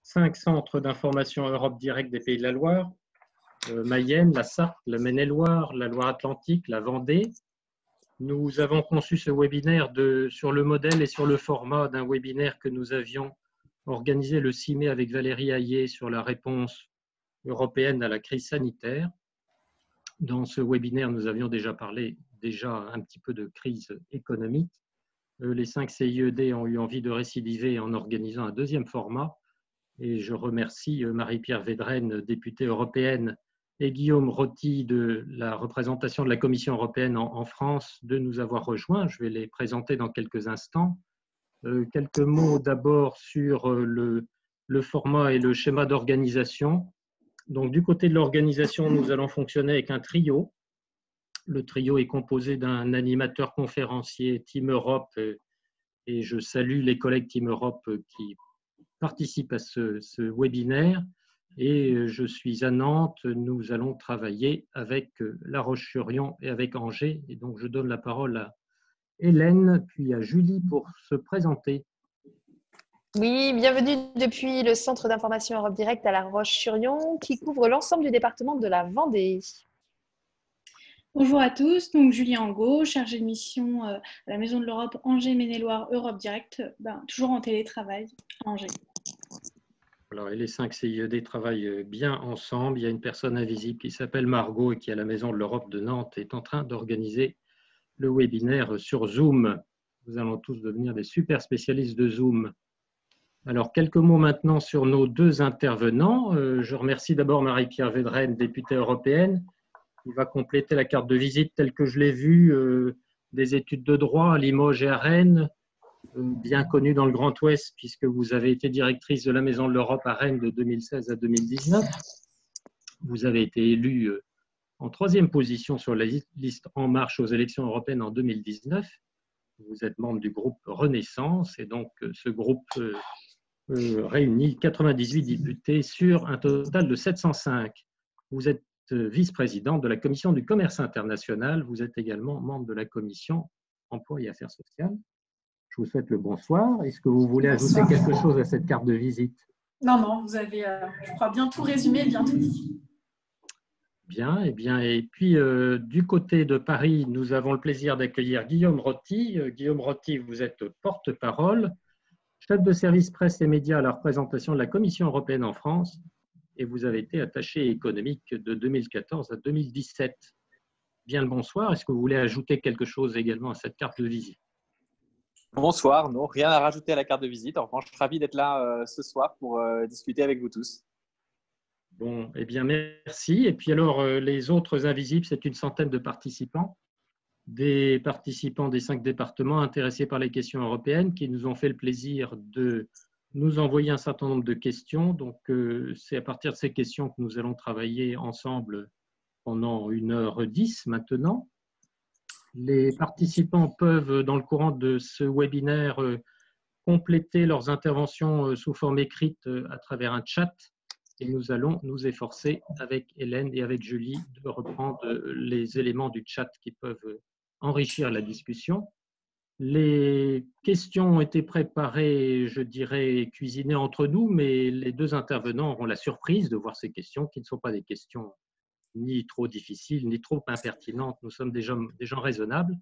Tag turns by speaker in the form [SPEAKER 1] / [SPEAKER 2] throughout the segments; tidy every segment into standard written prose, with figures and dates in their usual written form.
[SPEAKER 1] 5 centres d'information Europe Direct des Pays de la Loire, Mayenne, la Sarthe, la Maine-et-Loire, la Loire-Atlantique, la Vendée. Nous avons conçu ce webinaire sur le modèle et sur le format d'un webinaire que nous avions organisé le 6 mai avec Valérie Hayet sur la réponse européenne à la crise sanitaire. Dans ce webinaire, nous avions déjà parlé un petit peu de crise économique. Les 5 CIED ont eu envie de récidiver en organisant un deuxième format. Et je remercie Marie-Pierre Védrenne, députée européenne, et Guillaume Roty de la représentation de la Commission européenne en France de nous avoir rejoints. Je vais les présenter dans quelques instants. Quelques mots d'abord sur le format et le schéma d'organisation. Donc, du côté de l'organisation, nous allons fonctionner avec un trio. Le trio est composé d'un animateur conférencier Team Europe, et je salue les collègues Team Europe qui participent à ce webinaire. Et je suis à Nantes, nous allons travailler avec La Roche-sur-Yon et avec Angers. Et donc, je donne la parole à Hélène, puis à Julie pour se présenter.
[SPEAKER 2] Oui, bienvenue depuis le Centre d'information Europe Direct à La Roche-sur-Yon qui couvre l'ensemble du département de la Vendée.
[SPEAKER 3] Bonjour à tous, donc Julie Angot, chargée de mission à la Maison de l'Europe Angers, Maine-et-Loire, Europe Direct, toujours en télétravail à Angers.
[SPEAKER 1] Alors, et les 5 CIED travaillent bien ensemble. Il y a une personne invisible qui s'appelle Margot et qui, à la Maison de l'Europe de Nantes, est en train d'organiser le webinaire sur Zoom. Nous allons tous devenir des super spécialistes de Zoom. Alors, quelques mots maintenant sur nos deux intervenants. Je remercie d'abord Marie-Pierre Védrenne, députée européenne, qui va compléter la carte de visite telle que je l'ai vue, des études de droit à Limoges et à Rennes, bien connue dans le Grand Ouest puisque vous avez été directrice de la Maison de l'Europe à Rennes de 2016 à 2019. Vous avez été élue en 3e position sur la liste En Marche aux élections européennes en 2019. Vous êtes membre du groupe Renaissance et donc ce groupe réunit 98 députés sur un total de 705. Vous êtes vice-présidente de la Commission du commerce international. Vous êtes également membre de la Commission emploi et affaires sociales. Je vous souhaite le bonsoir. Est-ce que vous voulez ajouter quelque chose à cette carte de visite?
[SPEAKER 4] Non, vous avez, je crois, bien tout résumé, bien tout dit.
[SPEAKER 1] Bien, et puis du côté de Paris, nous avons le plaisir d'accueillir Guillaume Roty. Guillaume Roty, vous êtes porte-parole, chef de service presse et médias à la représentation de la Commission européenne en France, et vous avez été attaché économique de 2014 à 2017. Bien le bonsoir. Est-ce que vous voulez ajouter quelque chose également à cette carte de visite?
[SPEAKER 5] Bonsoir, non, rien à rajouter à la carte de visite. En revanche, je suis ravi d'être là ce soir pour discuter avec vous tous.
[SPEAKER 1] Bon, eh bien, merci. Et puis alors, les autres invisibles, c'est une centaine de participants, des participants des 5 départements intéressés par les questions européennes qui nous ont fait le plaisir de nous envoyer un certain nombre de questions. Donc, c'est à partir de ces questions que nous allons travailler ensemble pendant 1h10 maintenant. Les participants peuvent, dans le courant de ce webinaire, compléter leurs interventions sous forme écrite à travers un chat. Et nous allons nous efforcer avec Hélène et avec Julie de reprendre les éléments du chat qui peuvent enrichir la discussion. Les questions ont été préparées, je dirais, cuisinées entre nous, mais les deux intervenants auront la surprise de voir ces questions qui ne sont pas des questions ni trop difficiles, ni trop impertinentes. Nous sommes des gens raisonnables,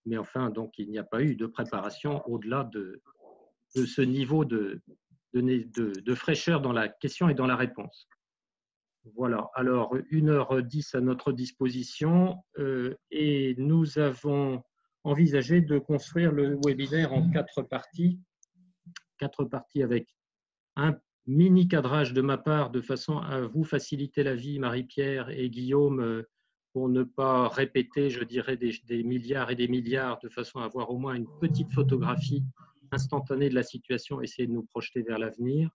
[SPEAKER 1] mais enfin, donc, il n'y a pas eu de préparation au-delà de ce niveau de fraîcheur dans la question et dans la réponse. Voilà, alors 1h10 à notre disposition et nous avons envisagé de construire le webinaire en 4 parties. 4 parties avec un mini cadrage de ma part de façon à vous faciliter la vie, Marie-Pierre et Guillaume, pour ne pas répéter, je dirais, des milliards et des milliards, de façon à avoir au moins une petite photographie instantanée de la situation, essayer de nous projeter vers l'avenir.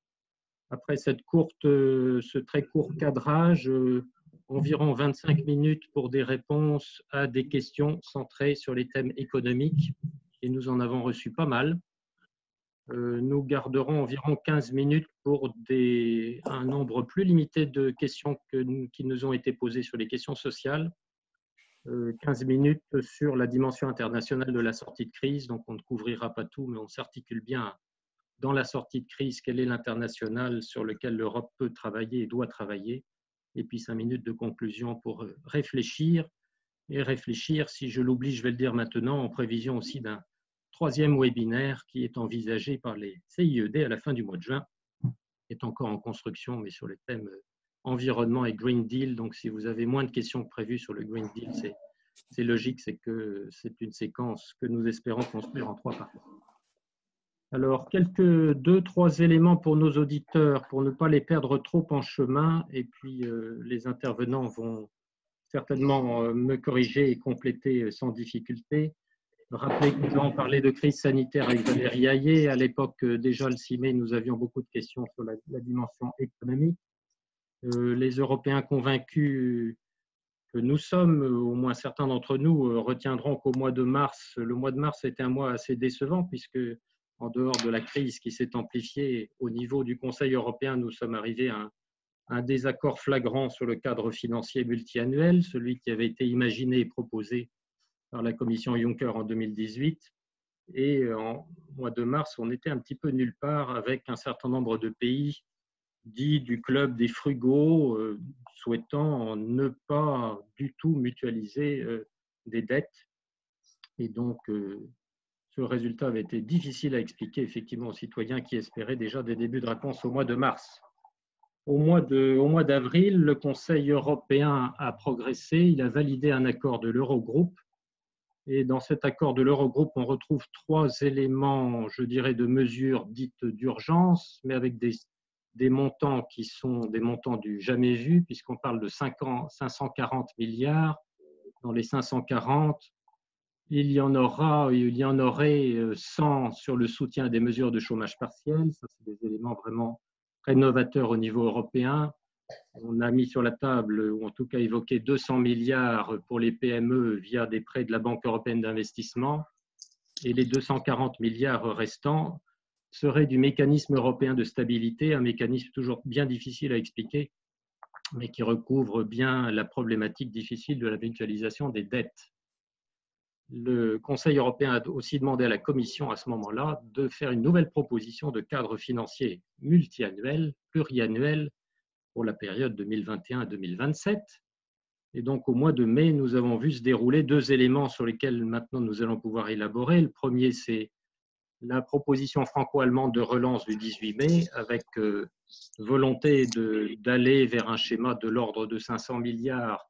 [SPEAKER 1] Après ce très court cadrage, environ 25 minutes pour des réponses à des questions centrées sur les thèmes économiques, et nous en avons reçu pas mal. Nous garderons environ 15 minutes pour un nombre plus limité de questions qui nous ont été posées sur les questions sociales. 15 minutes sur la dimension internationale de la sortie de crise, donc on ne couvrira pas tout, mais on s'articule bien dans la sortie de crise, quel est l'international sur lequel l'Europe peut travailler et doit travailler. Et puis 5 minutes de conclusion pour réfléchir. Et réfléchir, si je l'oublie, je vais le dire maintenant, en prévision aussi d'un 3e webinaire qui est envisagé par les CIED à la fin du mois de juin, qui est encore en construction, mais sur les thèmes environnement et Green Deal. Donc, si vous avez moins de questions que prévues sur le Green Deal, c'est logique, c'est que c'est une séquence que nous espérons construire en 3 parties. Alors, quelques 2-3 éléments pour nos auditeurs, pour ne pas les perdre trop en chemin, et puis les intervenants vont certainement me corriger et compléter sans difficulté. Rappelez que nous avons parlé de crise sanitaire avec Valérie Hayet. À l'époque, déjà le 6 mai, nous avions beaucoup de questions sur la dimension économique. Les Européens convaincus que nous sommes, au moins certains d'entre nous, retiendront qu'au mois de mars, le mois de mars était un mois assez décevant puisque en dehors de la crise qui s'est amplifiée au niveau du Conseil européen, nous sommes arrivés à un désaccord flagrant sur le cadre financier multiannuel, celui qui avait été imaginé et proposé par la commission Juncker en 2018. Et en mois de mars, on était un petit peu nulle part avec un certain nombre de pays dits du club des frugaux, souhaitant ne pas du tout mutualiser des dettes. Et donc, ce résultat avait été difficile à expliquer effectivement aux citoyens qui espéraient déjà des débuts de réponse au mois de mars. Au mois d'avril, le Conseil européen a progressé, il a validé un accord de l'Eurogroupe. Et dans cet accord de l'Eurogroupe, on retrouve 3 éléments, je dirais, de mesures dites d'urgence, mais avec des montants qui sont des montants du jamais vu, puisqu'on parle de 540 milliards. Dans les 540, il y en aurait 100 sur le soutien des mesures de chômage partiel. Ça, c'est des éléments vraiment très novateurs au niveau européen. On a mis sur la table, ou en tout cas évoqué, 200 milliards pour les PME via des prêts de la Banque européenne d'investissement. Et les 240 milliards restants seraient du mécanisme européen de stabilité, un mécanisme toujours bien difficile à expliquer, mais qui recouvre bien la problématique difficile de la mutualisation des dettes. Le Conseil européen a aussi demandé à la Commission à ce moment-là de faire une nouvelle proposition de cadre financier multiannuel, pluriannuel, pour la période 2021 à 2027. Et donc, au mois de mai, nous avons vu se dérouler 2 éléments sur lesquels maintenant nous allons pouvoir élaborer. Le premier, c'est la proposition franco-allemande de relance du 18 mai, avec volonté d'aller vers un schéma de l'ordre de 500 milliards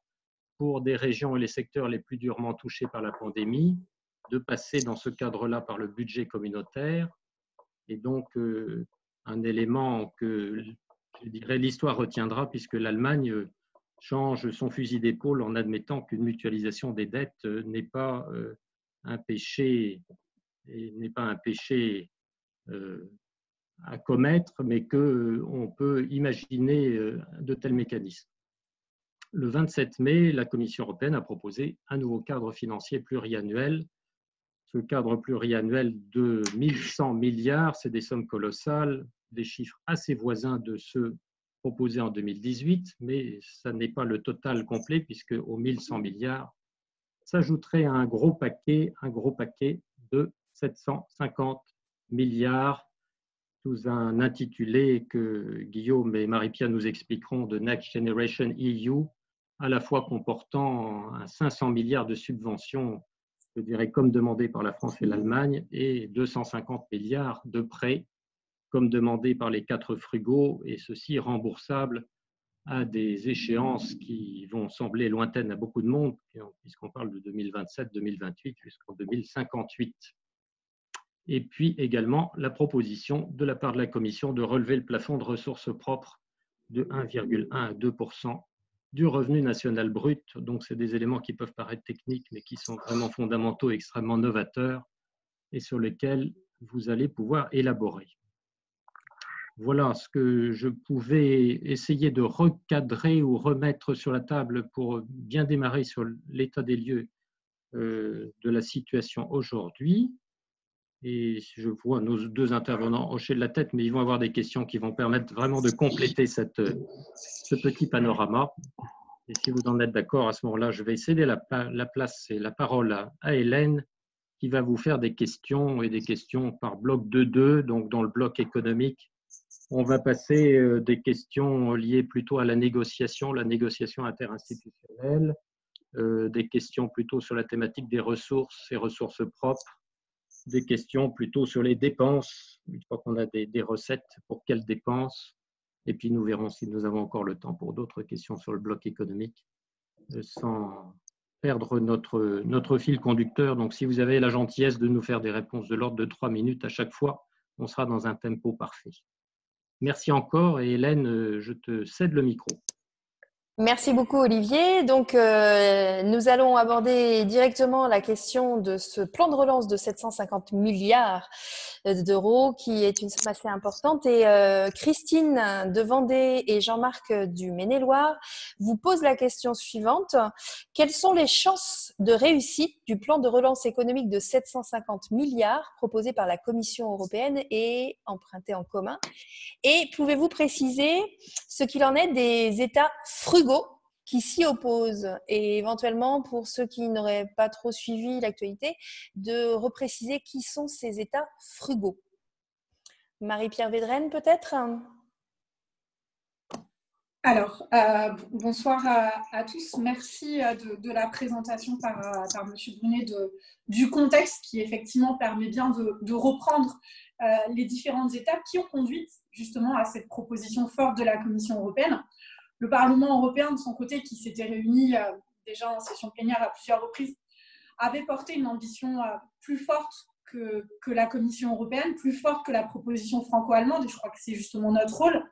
[SPEAKER 1] pour des régions et les secteurs les plus durement touchés par la pandémie, de passer dans ce cadre-là par le budget communautaire. Et donc, un élément que, je dirais, l'histoire retiendra, puisque l'Allemagne change son fusil d'épaule en admettant qu'une mutualisation des dettes n'est pas un péché, à commettre, mais qu'on peut imaginer de tels mécanismes. Le 27 mai, la Commission européenne a proposé un nouveau cadre financier pluriannuel. Ce cadre pluriannuel de 1100 milliards, c'est des sommes colossales, des chiffres assez voisins de ceux proposés en 2018, mais ça n'est pas le total complet, puisque aux 1100 milliards s'ajouterait un gros paquet de 750 milliards, sous un intitulé que Guillaume et Marie-Pierre nous expliqueront de Next Generation EU, à la fois comportant 500 milliards de subventions, je dirais comme demandé par la France et l'Allemagne, et 250 milliards de prêts, comme demandé par les 4 frugaux, et ceci remboursable à des échéances qui vont sembler lointaines à beaucoup de monde, puisqu'on parle de 2027, 2028 jusqu'en 2058. Et puis également la proposition de la part de la Commission de relever le plafond de ressources propres de 1,1 à 2% du revenu national brut. Donc, c'est des éléments qui peuvent paraître techniques, mais qui sont vraiment fondamentaux et extrêmement novateurs et sur lesquels vous allez pouvoir élaborer. Voilà ce que je pouvais essayer de recadrer ou remettre sur la table pour bien démarrer sur l'état des lieux de la situation aujourd'hui. Et je vois nos 2 intervenants hocher de la tête, mais ils vont avoir des questions qui vont permettre vraiment de compléter ce petit panorama. Et si vous en êtes d'accord, à ce moment-là, je vais céder la place et la parole à Hélène qui va vous faire des questions et des questions par bloc de 2. Donc, dans le bloc économique, on va passer des questions liées plutôt à la négociation interinstitutionnelle, des questions plutôt sur la thématique des ressources et ressources propres, des questions plutôt sur les dépenses, une fois qu'on a des recettes, pour quelles dépenses, et puis nous verrons si nous avons encore le temps pour d'autres questions sur le bloc économique, sans perdre notre fil conducteur. Donc, si vous avez la gentillesse de nous faire des réponses de l'ordre de 3 minutes à chaque fois, on sera dans un tempo parfait. Merci encore, et Hélène, je te cède le micro.
[SPEAKER 2] Merci beaucoup Olivier. Donc nous allons aborder directement la question de ce plan de relance de 750 milliards d'euros qui est une somme assez importante. Et Christine de Vendée et Jean-Marc du Maine-et-Loire vous posent la question suivante. Quelles sont les chances de réussite du plan de relance économique de 750 milliards proposé par la Commission européenne et emprunté en commun? Et pouvez-vous préciser ce qu'il en est des États frugaux qui s'y opposent, et éventuellement, pour ceux qui n'auraient pas trop suivi l'actualité, de repréciser qui sont ces États frugaux. Marie-Pierre Védrenne, peut-être?
[SPEAKER 4] Alors, bonsoir à tous. Merci de la présentation par M. Brunet du contexte qui, effectivement, permet bien de reprendre les différentes étapes qui ont conduit justement à cette proposition forte de la Commission européenne. Le Parlement européen, de son côté, qui s'était réuni déjà en session plénière à plusieurs reprises, avait porté une ambition plus forte que la Commission européenne, plus forte que la proposition franco-allemande, et je crois que c'est justement notre rôle.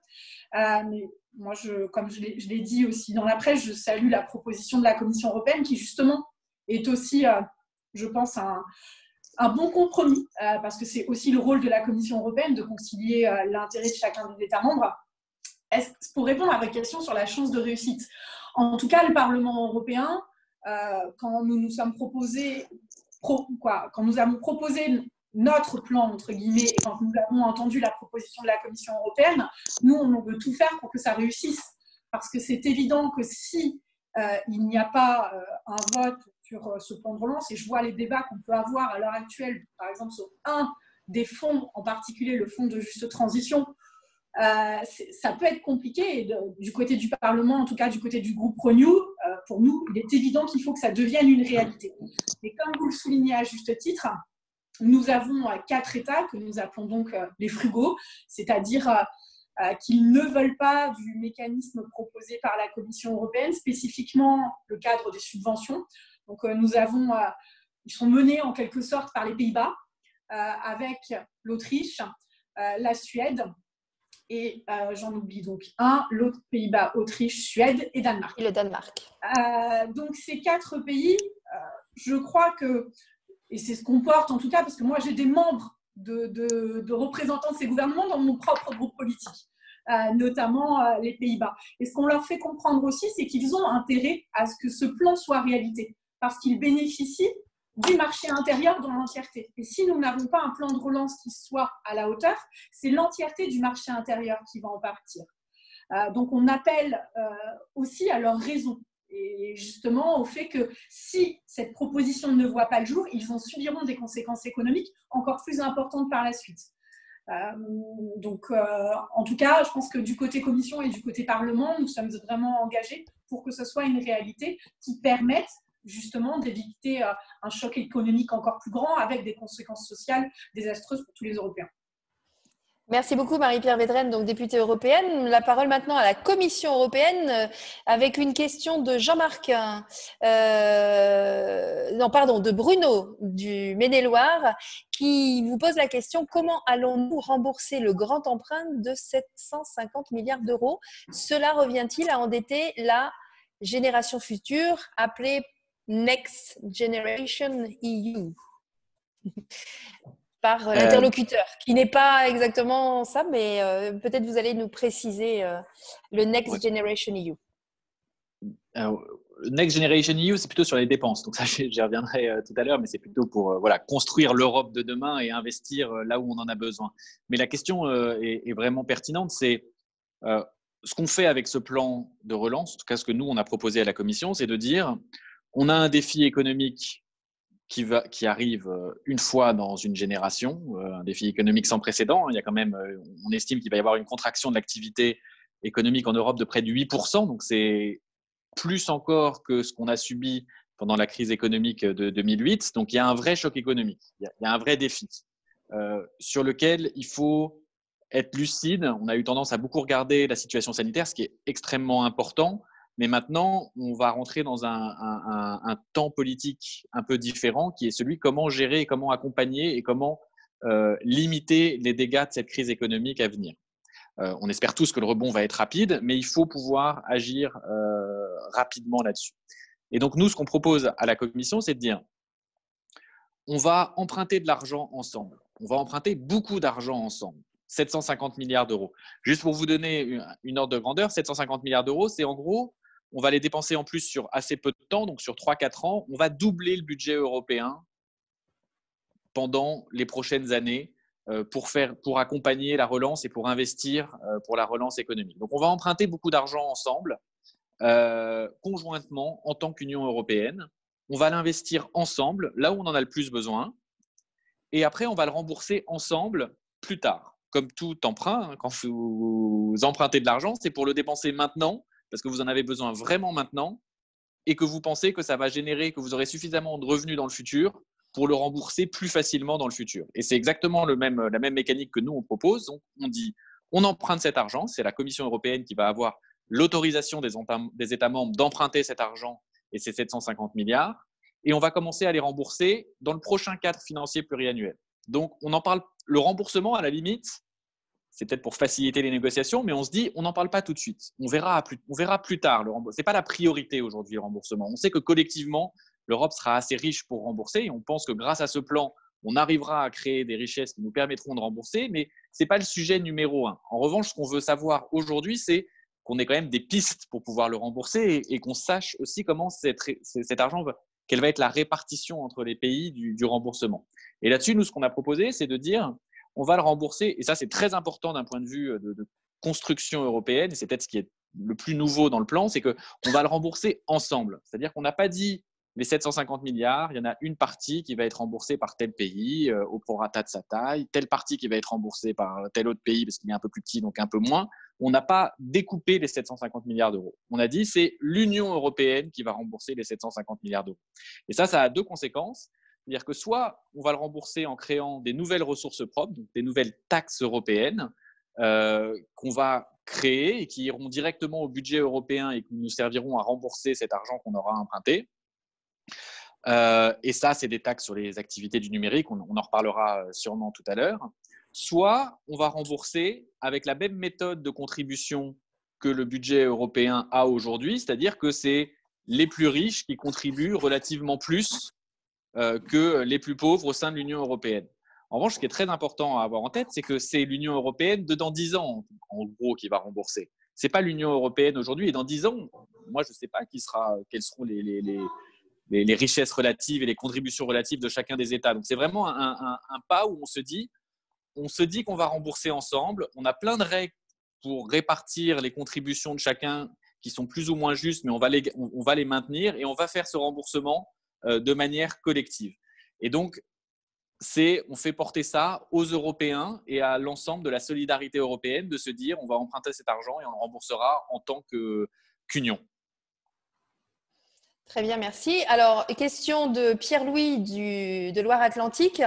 [SPEAKER 4] Mais moi, comme je l'ai dit aussi dans la presse, je salue la proposition de la Commission européenne qui, justement, est aussi, je pense, un bon compromis, parce que c'est aussi le rôle de la Commission européenne de concilier l'intérêt de chacun des États membres. Pour répondre à votre question sur la chance de réussite, en tout cas, le Parlement européen, quand nous avons proposé notre plan, entre guillemets, et quand nous avons entendu la proposition de la Commission européenne, nous, on veut tout faire pour que ça réussisse. Parce que c'est évident que si il n'y a pas un vote sur ce plan de relance, et je vois les débats qu'on peut avoir à l'heure actuelle, par exemple sur un des fonds, en particulier le fonds de juste transition, ça peut être compliqué. Et du côté du Parlement, en tout cas du côté du groupe Renew, pour nous, il est évident qu'il faut que ça devienne une réalité. Et comme vous le soulignez à juste titre, nous avons 4 États que nous appelons donc les frugaux, c'est-à-dire qu'ils ne veulent pas du mécanisme proposé par la Commission européenne, spécifiquement le cadre des subventions. Donc ils sont menés en quelque sorte par les Pays-Bas, avec l'Autriche, la Suède, et j'en oublie donc l'autre, Pays-Bas, Autriche, Suède et Danemark.
[SPEAKER 2] Et le Danemark.
[SPEAKER 4] Donc ces 4 pays, je crois que, et c'est ce qu'on porte en tout cas, parce que moi j'ai des membres de représentants de ces gouvernements dans mon propre groupe politique, notamment les Pays-Bas. Et ce qu'on leur fait comprendre aussi, c'est qu'ils ont intérêt à ce que ce plan soit réalité, parce qu'ils bénéficient du marché intérieur dans l'entièreté. Et si nous n'avons pas un plan de relance qui soit à la hauteur, c'est l'entièreté du marché intérieur qui va en partir. Donc on appelle aussi à leur raison, et justement au fait que si cette proposition ne voit pas le jour, ils en subiront des conséquences économiques encore plus importantes par la suite. En tout cas, je pense que du côté Commission et du côté Parlement, nous sommes vraiment engagés pour que ce soit une réalité qui permette justement d'éviter un choc économique encore plus grand avec des conséquences sociales désastreuses pour tous les Européens.
[SPEAKER 2] Merci beaucoup Marie-Pierre Védrenne, donc députée européenne. La parole maintenant à la Commission européenne avec une question de Jean-Marc, de Bruno du Maine-et-Loire qui vous pose la question: comment allons-nous rembourser le grand emprunt de 750 milliards d'euros? Cela revient-il à endetter la génération future appelée Next Generation EU par l'interlocuteur, qui n'est pas exactement ça, mais peut-être vous allez nous préciser le Next Generation EU.
[SPEAKER 5] Alors, Next Generation EU, c'est plutôt sur les dépenses. Donc ça, j'y reviendrai tout à l'heure, mais c'est plutôt pour construire l'Europe de demain et investir là où on en a besoin. Mais la question est vraiment pertinente, c'est ce qu'on fait avec ce plan de relance, en tout cas ce que nous, on a proposé à la Commission, c'est de dire on a un défi économique qui arrive une fois dans une génération, un défi économique sans précédent. Il y a quand même, on estime qu'il va y avoir une contraction de l'activité économique en Europe de près de 8%, donc c'est plus encore que ce qu'on a subi pendant la crise économique de 2008. Donc il y a un vrai choc économique, il y a un vrai défi sur lequel il faut être lucide. On a eu tendance à beaucoup regarder la situation sanitaire, ce qui est extrêmement important. Mais maintenant, on va rentrer dans un temps politique un peu différent, qui est celui comment gérer, et comment accompagner et comment limiter les dégâts de cette crise économique à venir. On espère tous que le rebond va être rapide, mais il faut pouvoir agir rapidement là-dessus. Et donc, nous, ce qu'on propose à la Commission, c'est de dire on va emprunter de l'argent ensemble. On va emprunter beaucoup d'argent ensemble. 750 milliards d'euros. Juste pour vous donner une ordre de grandeur, 750 milliards d'euros, c'est en gros, on va les dépenser en plus sur assez peu de temps, donc sur 3-4 ans. On va doubler le budget européen pendant les prochaines années pour accompagner la relance et pour investir pour la relance économique. Donc, on va emprunter beaucoup d'argent ensemble, conjointement, en tant qu'Union européenne. On va l'investir ensemble, là où on en a le plus besoin. Et après, on va le rembourser ensemble plus tard. Comme tout emprunt, quand vous empruntez de l'argent, c'est pour le dépenser maintenant, parce que vous en avez besoin vraiment maintenant, et que vous pensez que ça va générer, que vous aurez suffisamment de revenus dans le futur pour le rembourser plus facilement dans le futur. Et c'est exactement la même mécanique que nous, on propose. Donc, on dit, on emprunte cet argent, c'est la Commission européenne qui va avoir l'autorisation des États membres d'emprunter cet argent et ces 750 milliards, et on va commencer à les rembourser dans le prochain cadre financier pluriannuel. Donc, on en parle, le remboursement, à la limite, c'est peut-être pour faciliter les négociations, mais on se dit, on n'en parle pas tout de suite. On verra plus tard. Ce n'est pas la priorité aujourd'hui, le remboursement. On sait que collectivement, l'Europe sera assez riche pour rembourser, et on pense que grâce à ce plan, on arrivera à créer des richesses qui nous permettront de rembourser, mais ce n'est pas le sujet numéro 1. En revanche, ce qu'on veut savoir aujourd'hui, c'est qu'on ait quand même des pistes pour pouvoir le rembourser et qu'on sache aussi comment cet argent, quelle va être la répartition entre les pays du remboursement. Et là-dessus, nous, ce qu'on a proposé, c'est de dire, on va le rembourser, et ça, c'est très important d'un point de vue de construction européenne, et c'est peut-être ce qui est le plus nouveau dans le plan, c'est qu'on va le rembourser ensemble. C'est-à-dire qu'on n'a pas dit les 750 milliards, il y en a une partie qui va être remboursée par tel pays au prorata de sa taille, telle partie qui va être remboursée par tel autre pays parce qu'il est un peu plus petit, donc un peu moins. On n'a pas découpé les 750 milliards d'euros. On a dit c'est l'Union européenne qui va rembourser les 750 milliards d'euros. Et ça a deux conséquences. C'est-à-dire que soit on va le rembourser en créant des nouvelles ressources propres, donc des nouvelles taxes européennes qu'on va créer et qui iront directement au budget européen et qui nous serviront à rembourser cet argent qu'on aura emprunté. Et ça, c'est des taxes sur les activités du numérique, on en reparlera sûrement tout à l'heure. Soit on va rembourser avec la même méthode de contribution que le budget européen a aujourd'hui, c'est-à-dire que c'est les plus riches qui contribuent relativement plus que les plus pauvres au sein de l'Union européenne. En revanche, ce qui est très important à avoir en tête, c'est que c'est l'Union européenne de dans 10 ans, en gros, qui va rembourser. Ce n'est pas l'Union européenne aujourd'hui. Et dans 10 ans, moi, je ne sais pas quelles seront les richesses relatives et les contributions relatives de chacun des États. Donc, c'est vraiment un pas où on se dit qu'on va rembourser ensemble. On a plein de règles pour répartir les contributions de chacun qui sont plus ou moins justes, mais on va les maintenir et on va faire ce remboursement de manière collective. Et donc, on fait porter ça aux Européens et à l'ensemble de la solidarité européenne de se dire on va emprunter cet argent et on le remboursera en tant qu'union.
[SPEAKER 2] Très bien, merci. Alors, question de Pierre-Louis de Loire-Atlantique,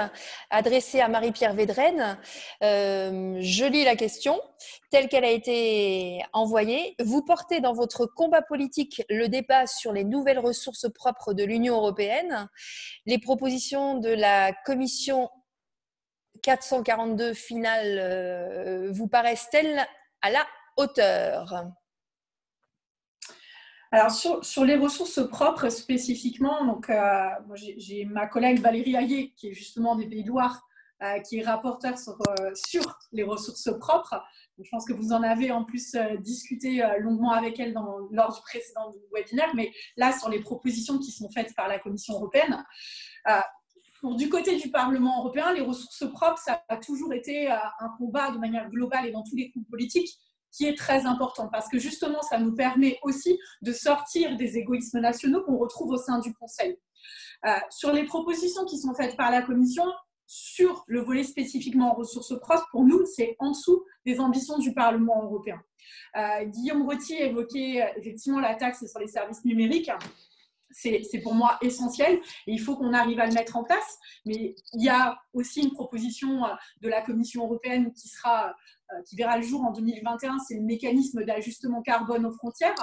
[SPEAKER 2] adressée à Marie-Pierre Védrenne. Je lis la question telle qu'elle a été envoyée. Vous portez dans votre combat politique le débat sur les nouvelles ressources propres de l'Union européenne. Les propositions de la Commission 442 finale vous paraissent-elles à la hauteur ?
[SPEAKER 4] Alors, sur les ressources propres spécifiquement, donc, j'ai ma collègue Valérie Hayet, qui est justement des Pays de Loire, qui est rapporteure sur les ressources propres. Donc, je pense que vous en avez en plus discuté longuement avec elle lors du précédent webinaire, mais là, sur les propositions qui sont faites par la Commission européenne. Du côté du Parlement européen, les ressources propres, ça a toujours été un combat de manière globale et dans tous les groupes politiques, qui est très important parce que justement, ça nous permet aussi de sortir des égoïsmes nationaux qu'on retrouve au sein du Conseil. Sur les propositions qui sont faites par la Commission, sur le volet spécifiquement ressources propres, pour nous, c'est en dessous des ambitions du Parlement européen. Guillaume Rottier évoquait effectivement la taxe sur les services numériques. C'est pour moi essentiel et il faut qu'on arrive à le mettre en place. Mais il y a aussi une proposition de la Commission européenne qui verra le jour en 2021, c'est le mécanisme d'ajustement carbone aux frontières.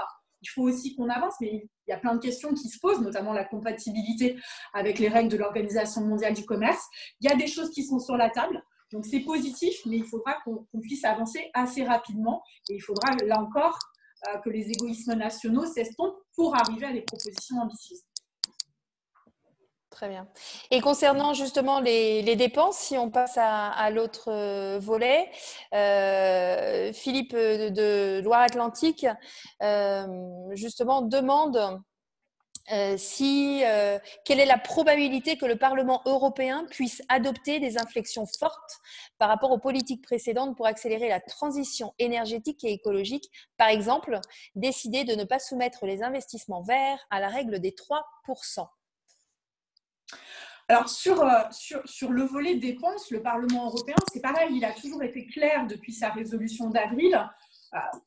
[SPEAKER 4] Il faut aussi qu'on avance, mais il y a plein de questions qui se posent, notamment la compatibilité avec les règles de l'Organisation mondiale du commerce. Il y a des choses qui sont sur la table, donc c'est positif, mais il faudra qu'on puisse avancer assez rapidement et il faudra, là encore, que les égoïsmes nationaux s'estompent pour arriver à des propositions ambitieuses.
[SPEAKER 2] Très bien. Et concernant justement les dépenses, si on passe à l'autre volet, Philippe de Loire-Atlantique justement demande quelle est la probabilité que le Parlement européen puisse adopter des inflexions fortes par rapport aux politiques précédentes pour accélérer la transition énergétique et écologique. Par exemple, décider de ne pas soumettre les investissements verts à la règle des 3%.
[SPEAKER 4] Alors, sur le volet dépenses, le Parlement européen, c'est pareil, il a toujours été clair depuis sa résolution d'avril.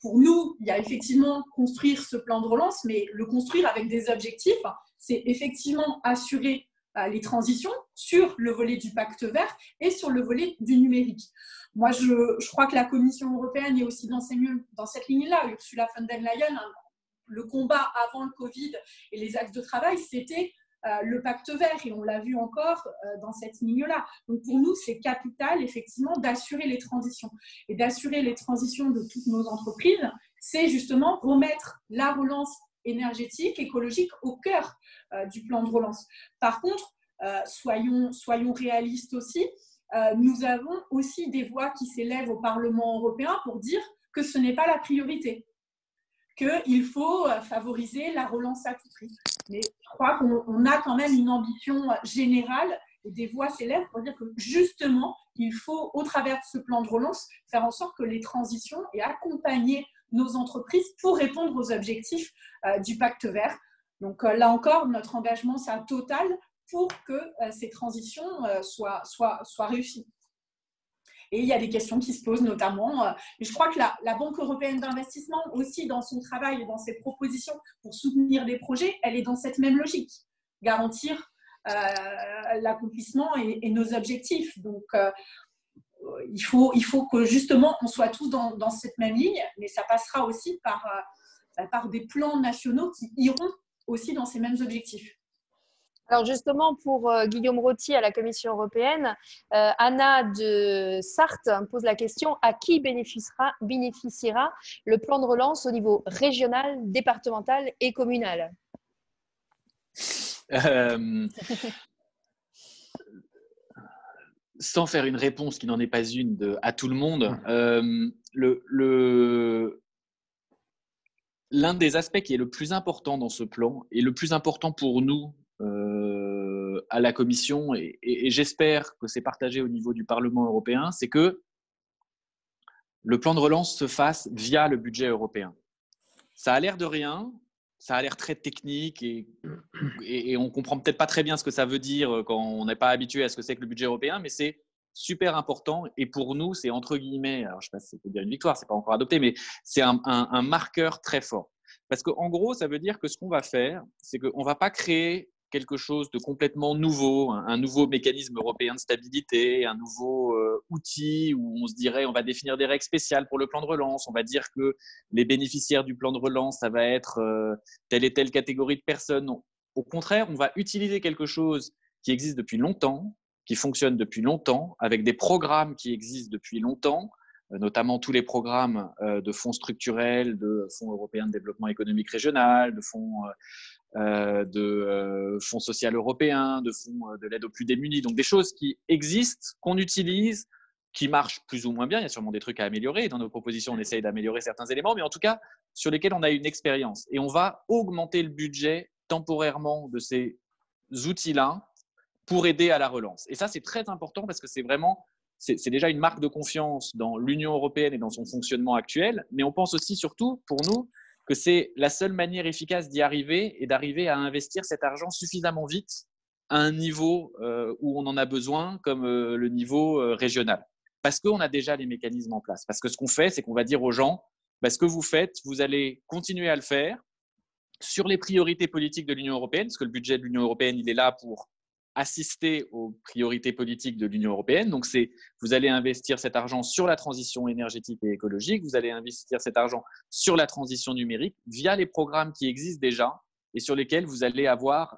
[SPEAKER 4] Pour nous, il y a effectivement construire ce plan de relance, mais le construire avec des objectifs, c'est effectivement assurer les transitions sur le volet du pacte vert et sur le volet du numérique. Moi, je crois que la Commission européenne est aussi dans cette ligne-là. Ursula von der Leyen, le combat avant le Covid et les axes de travail, c'était le pacte vert et on l'a vu encore dans cette ligne-là. Donc pour nous, c'est capital effectivement d'assurer les transitions. Et d'assurer les transitions de toutes nos entreprises, c'est justement remettre la relance énergétique, écologique au cœur du plan de relance. Par contre, soyons réalistes aussi, nous avons aussi des voix qui s'élèvent au Parlement européen pour dire que ce n'est pas la priorité, qu'il faut favoriser la relance à tout prix. Mais je crois qu'on a quand même une ambition générale et des voix s'élèvent pour dire que justement, il faut, au travers de ce plan de relance, faire en sorte que les transitions et accompagner nos entreprises pour répondre aux objectifs du pacte vert. Donc là encore, notre engagement, c'est total pour que ces transitions soient réussies. Et il y a des questions qui se posent notamment. Je crois que la Banque européenne d'investissement, aussi dans son travail et dans ses propositions pour soutenir des projets, elle est dans cette même logique, garantir l'accomplissement et nos objectifs. Donc, il faut que justement, on soit tous dans cette même ligne, mais ça passera aussi par des plans nationaux qui iront aussi dans ces mêmes objectifs.
[SPEAKER 2] Alors justement, pour Guillaume Rottier à la Commission européenne, Anna de Sarthe pose la question: à qui bénéficiera le plan de relance au niveau régional, départemental et communal?
[SPEAKER 5] Sans faire une réponse qui n'en est pas une à tout le monde, l'un des aspects qui est le plus important dans ce plan et le plus important pour nous à la Commission, et j'espère que c'est partagé au niveau du Parlement européen, c'est que le plan de relance se fasse via le budget européen. Ça a l'air de rien, ça a l'air très technique et on ne comprend peut-être pas très bien ce que ça veut dire quand on n'est pas habitué à ce que c'est que le budget européen, mais c'est super important et pour nous, c'est entre guillemets, alors je ne sais pas si c'est dire une victoire, ce n'est pas encore adopté, mais c'est un marqueur très fort. Parce qu'en gros, ça veut dire que ce qu'on va faire, c'est qu'on ne va pas créer quelque chose de complètement nouveau, un nouveau mécanisme européen de stabilité, un nouveau outil où on se dirait on va définir des règles spéciales pour le plan de relance, on va dire que les bénéficiaires du plan de relance, ça va être telle et telle catégorie de personnes. Non. Au contraire, on va utiliser quelque chose qui existe depuis longtemps, qui fonctionne depuis longtemps, avec des programmes qui existent depuis longtemps, notamment tous les programmes de fonds structurels, de fonds européens de développement économique régional, de fonds fonds social européens, de fonds de l'aide aux plus démunis, donc des choses qui existent, qu'on utilise, qui marchent plus ou moins bien. Il y a sûrement des trucs à améliorer. Dans nos propositions, on essaye d'améliorer certains éléments, mais en tout cas, sur lesquels on a une expérience. Et on va augmenter le budget temporairement de ces outils-là pour aider à la relance. Et ça, c'est très important parce que c'est vraiment, c'est déjà une marque de confiance dans l'Union européenne et dans son fonctionnement actuel, mais on pense aussi surtout, pour nous, que c'est la seule manière efficace d'y arriver et d'arriver à investir cet argent suffisamment vite à un niveau où on en a besoin, comme le niveau régional. Parce qu'on a déjà les mécanismes en place. Parce que ce qu'on fait, c'est qu'on va dire aux gens, ce que vous faites, vous allez continuer à le faire sur les priorités politiques de l'Union européenne, parce que le budget de l'Union européenne, il est là pour assister aux priorités politiques de l'Union européenne. Donc, vous allez investir cet argent sur la transition énergétique et écologique, vous allez investir cet argent sur la transition numérique via les programmes qui existent déjà et sur lesquels vous allez avoir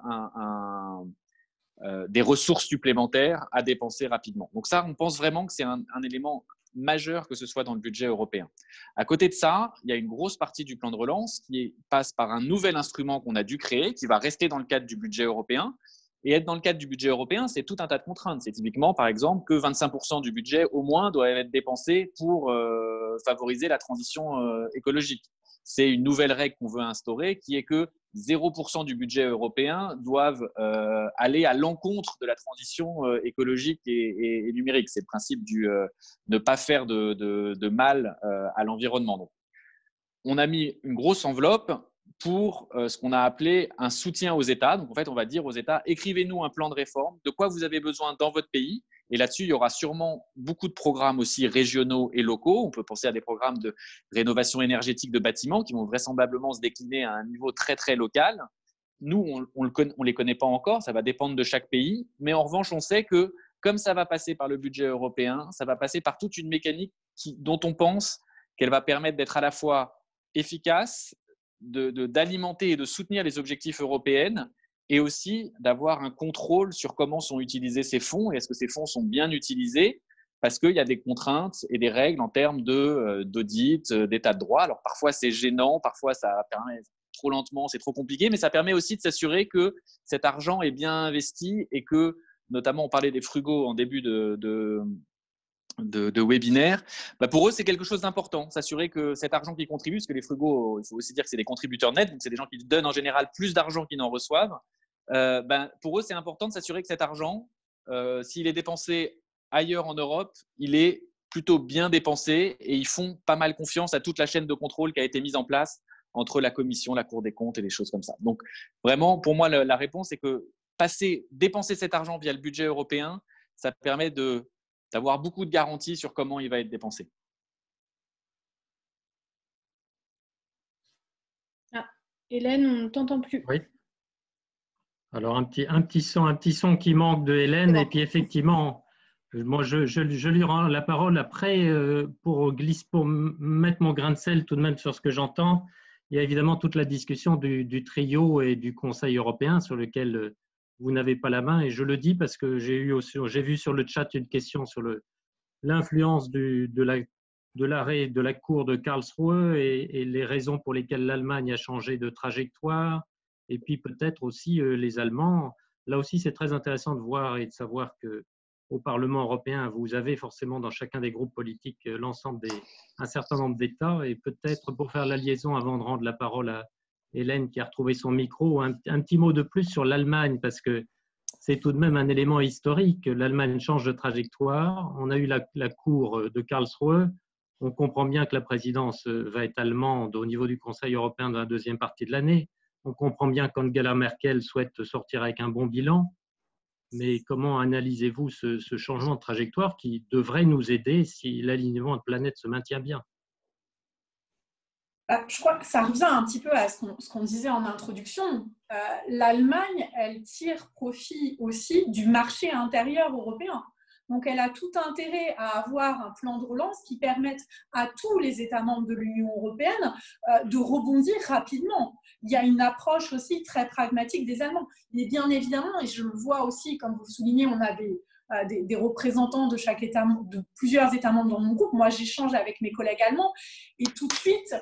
[SPEAKER 5] des ressources supplémentaires à dépenser rapidement. Donc ça, on pense vraiment que c'est un élément majeur, que ce soit dans le budget européen. À côté de ça, il y a une grosse partie du plan de relance qui passe par un nouvel instrument qu'on a dû créer, qui va rester dans le cadre du budget européen. Et être dans le cadre du budget européen, c'est tout un tas de contraintes. C'est typiquement, par exemple, que 25% du budget au moins doit être dépensé pour favoriser la transition écologique. C'est une nouvelle règle qu'on veut instaurer, qui est que 0% du budget européen doivent aller à l'encontre de la transition écologique et numérique. C'est le principe du ne pas faire de mal à l'environnement. Donc, on a mis une grosse enveloppe pour ce qu'on a appelé un soutien aux États. Donc, en fait, on va dire aux États, écrivez-nous un plan de réforme, de quoi vous avez besoin dans votre pays. Et là-dessus, il y aura sûrement beaucoup de programmes aussi régionaux et locaux. On peut penser à des programmes de rénovation énergétique de bâtiments qui vont vraisemblablement se décliner à un niveau très, très local. Nous, on ne les connaît pas encore, ça va dépendre de chaque pays. Mais en revanche, on sait que comme ça va passer par le budget européen, ça va passer par toute une mécanique dont on pense qu'elle va permettre d'être à la fois efficace, d'alimenter et de soutenir les objectifs européens et aussi d'avoir un contrôle sur comment sont utilisés ces fonds et est-ce que ces fonds sont bien utilisés parce qu'il y a des contraintes et des règles en termes d'audit, d'état de droit. Alors parfois c'est gênant, parfois ça permet trop lentement, c'est trop compliqué, mais ça permet aussi de s'assurer que cet argent est bien investi et que, notamment on parlait des frugaux en début de webinaire, pour eux, c'est quelque chose d'important. S'assurer que cet argent qui contribue, parce que les frugaux, il faut aussi dire que c'est des contributeurs nets, donc c'est des gens qui donnent en général plus d'argent qu'ils n'en reçoivent. Pour eux, c'est important de s'assurer que cet argent, s'il est dépensé ailleurs en Europe, il est plutôt bien dépensé et ils font pas mal confiance à toute la chaîne de contrôle qui a été mise en place entre la Commission, la Cour des comptes et des choses comme ça. Donc, vraiment, pour moi, la réponse est que dépenser cet argent via le budget européen, ça permet d'avoir beaucoup de garanties sur comment il va être dépensé.
[SPEAKER 3] Ah, Hélène, on ne t'entend plus.
[SPEAKER 1] Oui. Alors, un petit son qui manque de Hélène. Et puis, effectivement, moi, je lui rends la parole après pour mettre mon grain de sel tout de même sur ce que j'entends. Il y a évidemment toute la discussion du trio et du Conseil européen sur lequel vous n'avez pas la main. Et je le dis parce que j'ai vu sur le chat une question sur l'influence de l'arrêt de la Cour de Karlsruhe et les raisons pour lesquelles l'Allemagne a changé de trajectoire. Et puis peut-être aussi les Allemands. Là aussi, c'est très intéressant de voir et de savoir qu'au Parlement européen, vous avez forcément dans chacun des groupes politiques un certain nombre d'États. Et peut-être pour faire la liaison avant de rendre la parole à Hélène qui a retrouvé son micro, un petit mot de plus sur l'Allemagne parce que c'est tout de même un élément historique. L'Allemagne change de trajectoire. On a eu la Cour de Karlsruhe. On comprend bien que la présidence va être allemande au niveau du Conseil européen dans la deuxième partie de l'année. On comprend bien qu'Angela Merkel souhaite sortir avec un bon bilan. Mais comment analysez-vous ce changement de trajectoire qui devrait nous aider si l'alignement de planète se maintient bien ?
[SPEAKER 4] Je crois que ça revient un petit peu à ce qu'on disait en introduction. L'Allemagne, elle tire profit aussi du marché intérieur européen. Donc, elle a tout intérêt à avoir un plan de relance qui permette à tous les États membres de l'Union européenne de rebondir rapidement. Il y a une approche aussi très pragmatique des Allemands. Mais bien évidemment, et je le vois aussi, comme vous le soulignez, on a des représentants de chaque État, de plusieurs États membres dans mon groupe. Moi, j'échange avec mes collègues allemands et tout de suite,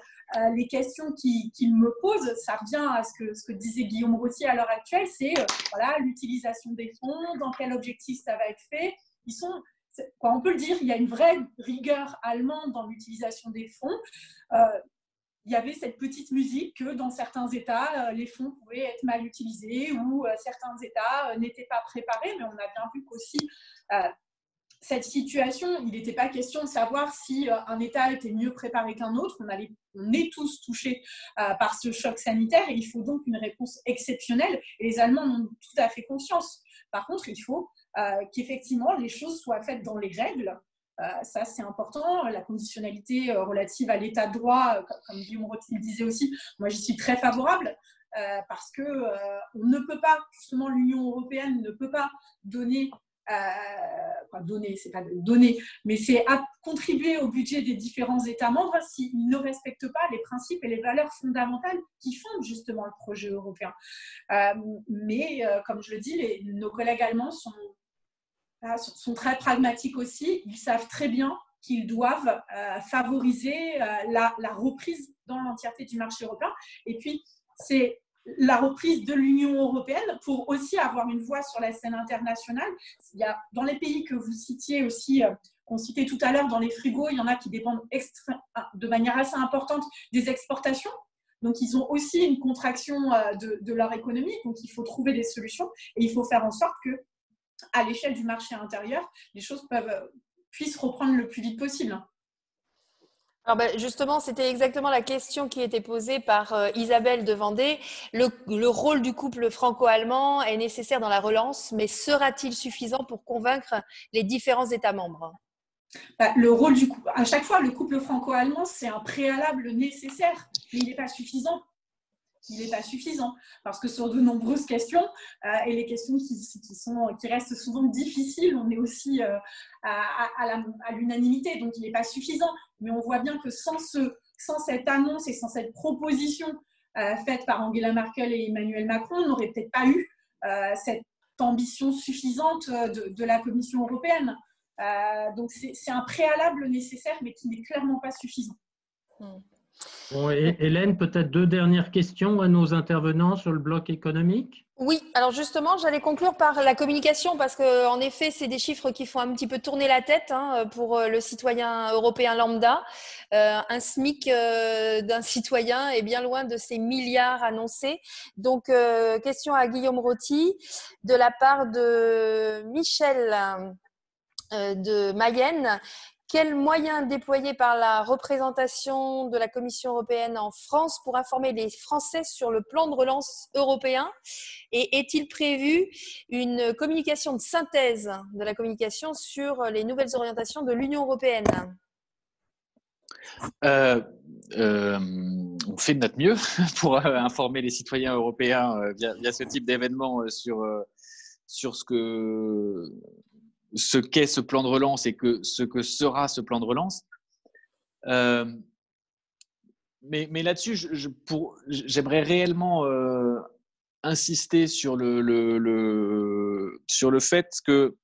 [SPEAKER 4] les questions qu'ils me posent, ça revient à ce que disait Guillaume Rossi à l'heure actuelle, c'est l'utilisation des fonds, dans quel objectif ça va être fait. On peut le dire, il y a une vraie rigueur allemande dans l'utilisation des fonds. Il y avait cette petite musique que dans certains États, les fonds pouvaient être mal utilisés ou certains États n'étaient pas préparés, mais on a bien vu qu'aussi cette situation, il n'était pas question de savoir si un État était mieux préparé qu'un autre. On est tous touchés par ce choc sanitaire et il faut donc une réponse exceptionnelle. Et les Allemands en ont tout à fait conscience. Par contre, il faut qu'effectivement les choses soient faites dans les règles. Ça, c'est important. La conditionnalité relative à l'état de droit, comme Guillaume Roty le disait aussi, moi, j'y suis très favorable parce que on ne peut pas, justement, l'Union européenne ne peut pas donner, c'est pas donner, mais c'est contribuer au budget des différents États membres s'ils ne respectent pas les principes et les valeurs fondamentales qui fondent justement le projet européen. Mais comme je le dis, nos collègues allemands sont très pragmatiques aussi. Ils savent très bien qu'ils doivent favoriser la reprise dans l'entièreté du marché européen. Et puis, c'est la reprise de l'Union européenne pour aussi avoir une voix sur la scène internationale. Il y a, dans les pays que vous citiez aussi, qu'on citait tout à l'heure, dans les frigos, il y en a qui dépendent de manière assez importante des exportations. Donc, ils ont aussi une contraction de leur économie. Donc, il faut trouver des solutions et il faut faire en sorte que, à l'échelle du marché intérieur, les choses puissent reprendre le plus vite possible.
[SPEAKER 2] Alors justement, c'était exactement la question qui était posée par Isabelle de Vendée. Le rôle du couple franco-allemand est nécessaire dans la relance, mais sera-t-il suffisant pour convaincre les différents États membres ?
[SPEAKER 4] Le rôle du couple, à chaque fois, le couple franco-allemand, c'est un préalable nécessaire, mais il n'est pas suffisant. Il n'est pas suffisant parce que sur de nombreuses questions et les questions qui restent souvent difficiles, on est aussi à l'unanimité, donc il n'est pas suffisant. Mais on voit bien que sans cette annonce et sans cette proposition faite par Angela Merkel et Emmanuel Macron, on n'aurait peut-être pas eu cette ambition suffisante de la Commission européenne. Donc c'est un préalable nécessaire, mais qui n'est clairement pas suffisant.
[SPEAKER 1] Bon, et Hélène, peut-être 2 dernières questions à nos intervenants sur le bloc économique.
[SPEAKER 2] Oui, alors justement, j'allais conclure par la communication parce qu'en effet, c'est des chiffres qui font un petit peu tourner la tête pour le citoyen européen lambda. Un SMIC d'un citoyen est bien loin de ces milliards annoncés. Donc, question à Guillaume Roty de la part de Michel de Mayenne. Quels moyens déployés par la représentation de la Commission européenne en France pour informer les Français sur le plan de relance européen ? Et est-il prévu une communication de synthèse de la communication sur les nouvelles orientations de l'Union européenne ?
[SPEAKER 5] On fait de notre mieux pour informer les citoyens européens via ce type d'événement sur ce qu'est ce plan de relance et ce que sera ce plan de relance. Mais là-dessus, j'aimerais réellement insister sur sur le fait que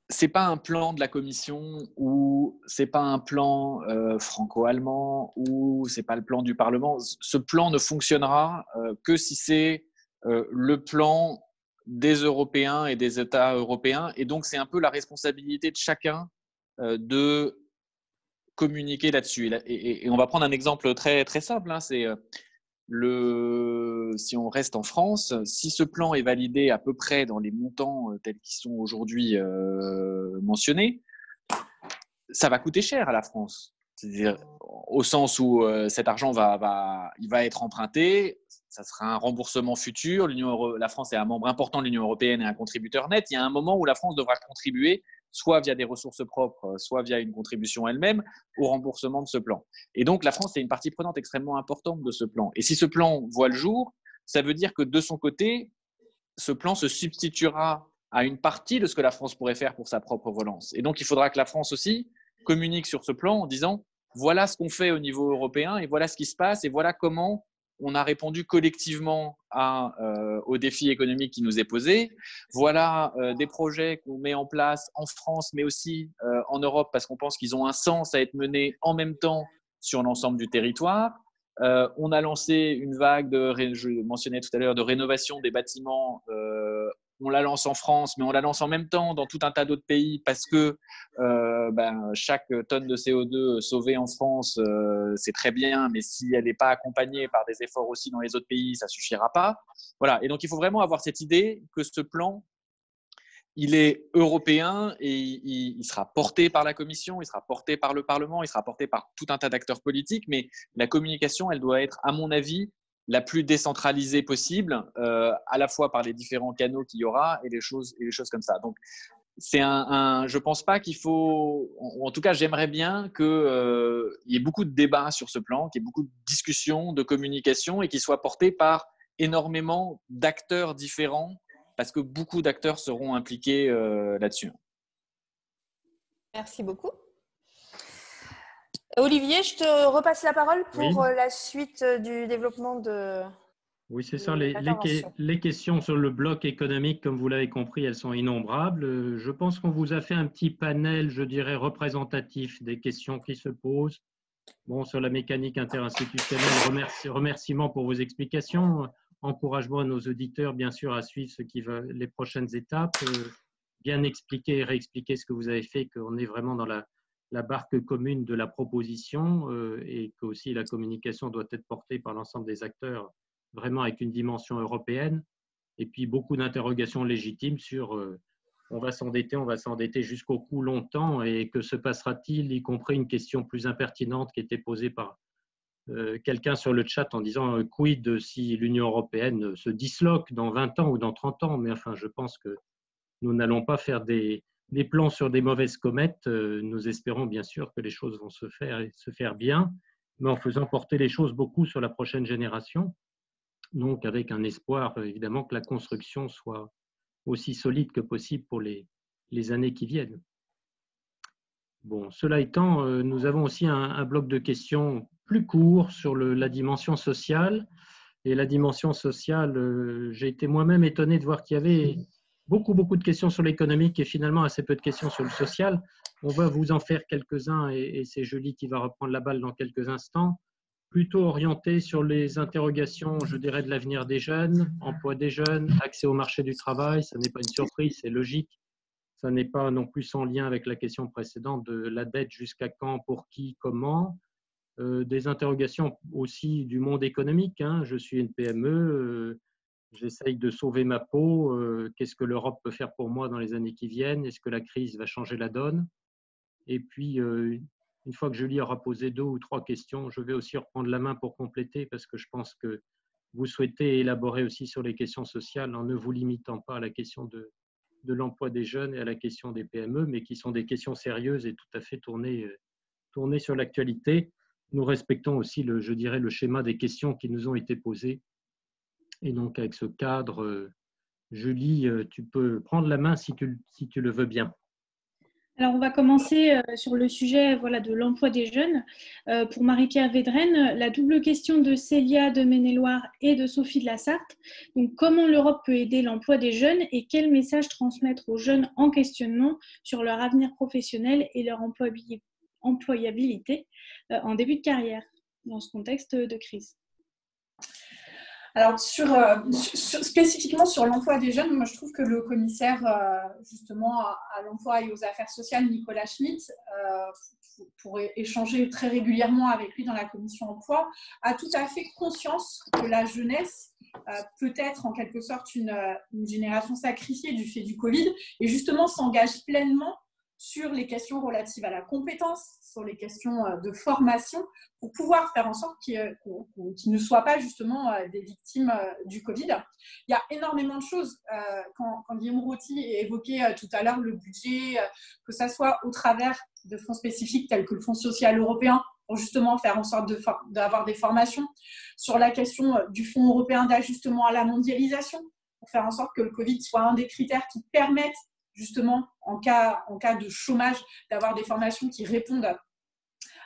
[SPEAKER 5] c'est pas un plan de la Commission ou c'est pas un plan franco-allemand ou c'est pas le plan du Parlement. Ce plan ne fonctionnera que si c'est le plan des Européens et des États européens. Et donc, c'est un peu la responsabilité de chacun de communiquer là-dessus. Et on va prendre un exemple très, très simple. C'est si on reste en France, si ce plan est validé à peu près dans les montants tels qu'ils sont aujourd'hui mentionnés, ça va coûter cher à la France. C'est-à-dire, au sens où cet argent il va être emprunté, ça sera un remboursement futur. La France est un membre important de l'Union européenne et un contributeur net. Il y a un moment où la France devra contribuer, soit via des ressources propres, soit via une contribution elle-même, au remboursement de ce plan. Et donc, la France est une partie prenante extrêmement importante de ce plan. Et si ce plan voit le jour, ça veut dire que de son côté, ce plan se substituera à une partie de ce que la France pourrait faire pour sa propre relance. Et donc, il faudra que la France aussi communique sur ce plan en disant « voilà ce qu'on fait au niveau européen et voilà ce qui se passe et voilà comment on a répondu collectivement au défi économique qui nous est posé. Voilà des projets qu'on met en place en France, mais aussi en Europe, parce qu'on pense qu'ils ont un sens à être menés en même temps sur l'ensemble du territoire. On a lancé une vague, je mentionnais tout à l'heure, de rénovation des bâtiments. On la lance en France, mais on la lance en même temps dans tout un tas d'autres pays parce que chaque tonne de CO2 sauvée en France, c'est très bien, mais si elle n'est pas accompagnée par des efforts aussi dans les autres pays, ça ne suffira pas. Voilà. Et donc, il faut vraiment avoir cette idée que ce plan il est européen et il sera porté par la Commission, il sera porté par le Parlement, il sera porté par tout un tas d'acteurs politiques, mais la communication, elle doit être, à mon avis, la plus décentralisée possible, à la fois par les différents canaux qu'il y aura et les choses comme ça. Donc, je pense pas qu'il faut, en tout cas, j'aimerais bien qu'il y ait beaucoup de débats sur ce plan, qu'il y ait beaucoup de discussions, de communication et qu'il soit porté par énormément d'acteurs différents, parce que beaucoup d'acteurs seront impliqués là-dessus.
[SPEAKER 2] Merci beaucoup. Olivier, je te repasse la parole pour la suite du développement de...
[SPEAKER 1] Oui, c'est ça. Les questions sur le bloc économique, comme vous l'avez compris, elles sont innombrables. Je pense qu'on vous a fait un petit panel, je dirais, représentatif des questions qui se posent. Bon, sur la mécanique interinstitutionnelle, remerciements pour vos explications. Encouragement à nos auditeurs, bien sûr, à suivre les prochaines étapes. Bien expliquer et réexpliquer ce que vous avez fait, qu'on est vraiment dans la barque commune de la proposition et que aussi la communication doit être portée par l'ensemble des acteurs, vraiment avec une dimension européenne, et puis beaucoup d'interrogations légitimes sur on va s'endetter jusqu'au cou longtemps, et que se passera-t-il, y compris une question plus impertinente qui était posée par quelqu'un sur le chat en disant quid si l'Union européenne se disloque dans 20 ans ou dans 30 ans, mais enfin je pense que nous n'allons pas faire des plans sur des mauvaises comètes. Nous espérons bien sûr que les choses vont se faire bien, mais en faisant porter les choses beaucoup sur la prochaine génération. Donc, avec un espoir, évidemment, que la construction soit aussi solide que possible pour les années qui viennent. Bon, cela étant, nous avons aussi un bloc de questions plus court sur la dimension sociale. Et la dimension sociale, j'ai été moi-même étonné de voir qu'il y avait beaucoup de questions sur l'économique et finalement assez peu de questions sur le social. On va vous en faire quelques-uns et c'est Julie qui va reprendre la balle dans quelques instants. Plutôt orienté sur les interrogations, je dirais, de l'avenir des jeunes, emploi des jeunes, accès au marché du travail. Ce n'est pas une surprise, c'est logique. Ça n'est pas non plus sans lien avec la question précédente de la dette, jusqu'à quand, pour qui, comment. Des interrogations aussi du monde économique. Je suis une PME, j'essaye de sauver ma peau. Qu'est-ce que l'Europe peut faire pour moi dans les années qui viennent? Est-ce que la crise va changer la donne? Et puis, une fois que Julie aura posé 2 ou 3 questions, je vais aussi reprendre la main pour compléter, parce que je pense que vous souhaitez élaborer aussi sur les questions sociales en ne vous limitant pas à la question de l'emploi des jeunes et à la question des PME, mais qui sont des questions sérieuses et tout à fait tournées sur l'actualité. Nous respectons aussi, je dirais, le schéma des questions qui nous ont été posées. Et donc, avec ce cadre, Julie, tu peux prendre la main si tu le veux bien.
[SPEAKER 3] Alors, on va commencer sur le sujet de l'emploi des jeunes. Pour Marie-Pierre Védrenne, la double question de Célia de Maine-et-Loire et de Sophie de la Sarthe. Donc, comment l'Europe peut aider l'emploi des jeunes et quel message transmettre aux jeunes en questionnement sur leur avenir professionnel et leur employabilité en début de carrière dans ce contexte de crise?
[SPEAKER 4] Alors, spécifiquement sur l'emploi des jeunes, moi je trouve que le commissaire justement à l'emploi et aux affaires sociales, Nicolas Schmit, pour échanger très régulièrement avec lui dans la commission emploi, a tout à fait conscience que la jeunesse peut être en quelque sorte une génération sacrifiée du fait du Covid, et justement s'engage pleinement sur les questions relatives à la compétence, sur les questions de formation, pour pouvoir faire en sorte qu'ils ne soient pas justement des victimes du Covid. Il y a énormément de choses. Quand Guillaume Roty évoquait tout à l'heure le budget, que ça soit au travers de fonds spécifiques tels que le Fonds social européen, pour justement faire en sorte d'avoir des formations, sur la question du Fonds européen d'ajustement à la mondialisation, pour faire en sorte que le Covid soit un des critères qui permettent justement, en cas de chômage, d'avoir des formations qui répondent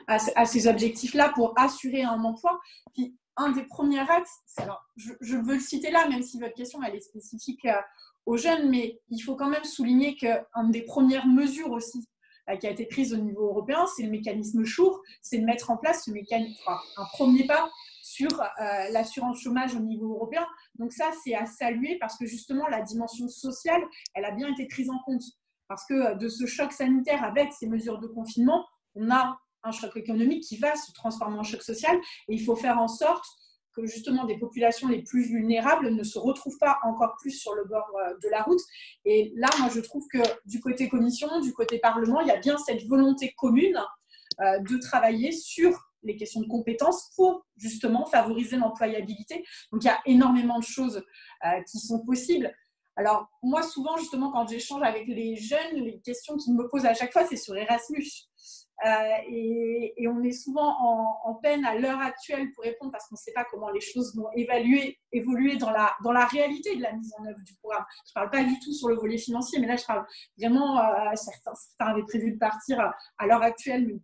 [SPEAKER 4] à ces objectifs-là pour assurer un emploi. Puis, un des premiers axes, alors, je veux le citer là, même si votre question elle est spécifique aux jeunes, mais il faut quand même souligner qu'une des premières mesures aussi qui a été prise au niveau européen, c'est le mécanisme SURE, c'est de mettre en place un premier pas sur l'assurance chômage au niveau européen. Donc ça, c'est à saluer parce que justement, la dimension sociale, elle a bien été prise en compte. Parce que de ce choc sanitaire avec ces mesures de confinement, on a un choc économique qui va se transformer en choc social et il faut faire en sorte que justement des populations les plus vulnérables ne se retrouvent pas encore plus sur le bord de la route. Et là, moi, je trouve que du côté commission, du côté Parlement, il y a bien cette volonté commune de travailler sur les questions de compétences pour justement favoriser l'employabilité. Donc, il y a énormément de choses qui sont possibles. Alors, moi, souvent, justement, quand j'échange avec les jeunes, les questions qu'ils me posent à chaque fois, c'est sur Erasmus. Et on est souvent en peine à l'heure actuelle pour répondre parce qu'on ne sait pas comment les choses vont évoluer dans la réalité de la mise en œuvre du programme. Je ne parle pas du tout sur le volet financier, mais là, je parle vraiment, certains avaient prévu de partir à l'heure actuelle, mais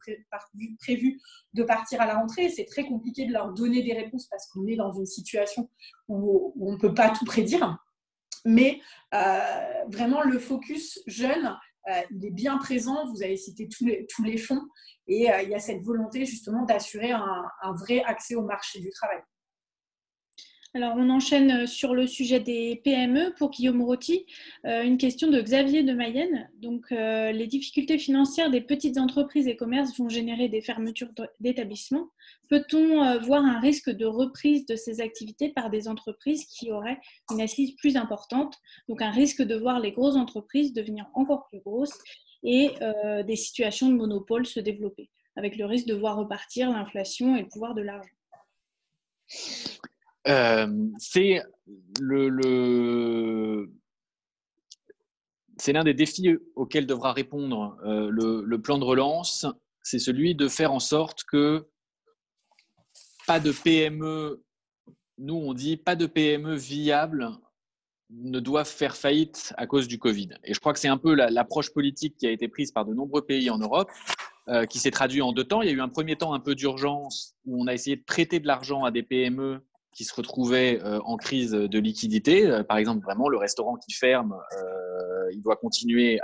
[SPEAKER 4] prévu de partir à la rentrée. C'est très compliqué de leur donner des réponses parce qu'on est dans une situation où on ne peut pas tout prédire. Mais vraiment, le focus jeune, il est bien présent. Vous avez cité tous les fonds et il y a cette volonté justement d'assurer un vrai accès au marché du travail.
[SPEAKER 3] Alors, on enchaîne sur le sujet des PME pour Guillaume Roty. Une question de Xavier de Mayenne. Donc, les difficultés financières des petites entreprises et commerces vont générer des fermetures d'établissements. Peut-on voir un risque de reprise de ces activités par des entreprises qui auraient une assise plus importante? Donc, un risque de voir les grosses entreprises devenir encore plus grosses et des situations de monopole se développer, avec le risque de voir repartir l'inflation et le pouvoir de l'argent.
[SPEAKER 5] C'est l'un des défis auxquels devra répondre le plan de relance, c'est celui de faire en sorte que pas de PME, nous on dit pas de PME viables ne doivent faire faillite à cause du Covid. Et je crois que c'est un peu l'approche politique qui a été prise par de nombreux pays en Europe, qui s'est traduit en deux temps. Il y a eu un premier temps un peu d'urgence où on a essayé de prêter de l'argent à des PME qui se retrouvaient en crise de liquidité. Par exemple, vraiment, le restaurant qui ferme, il doit continuer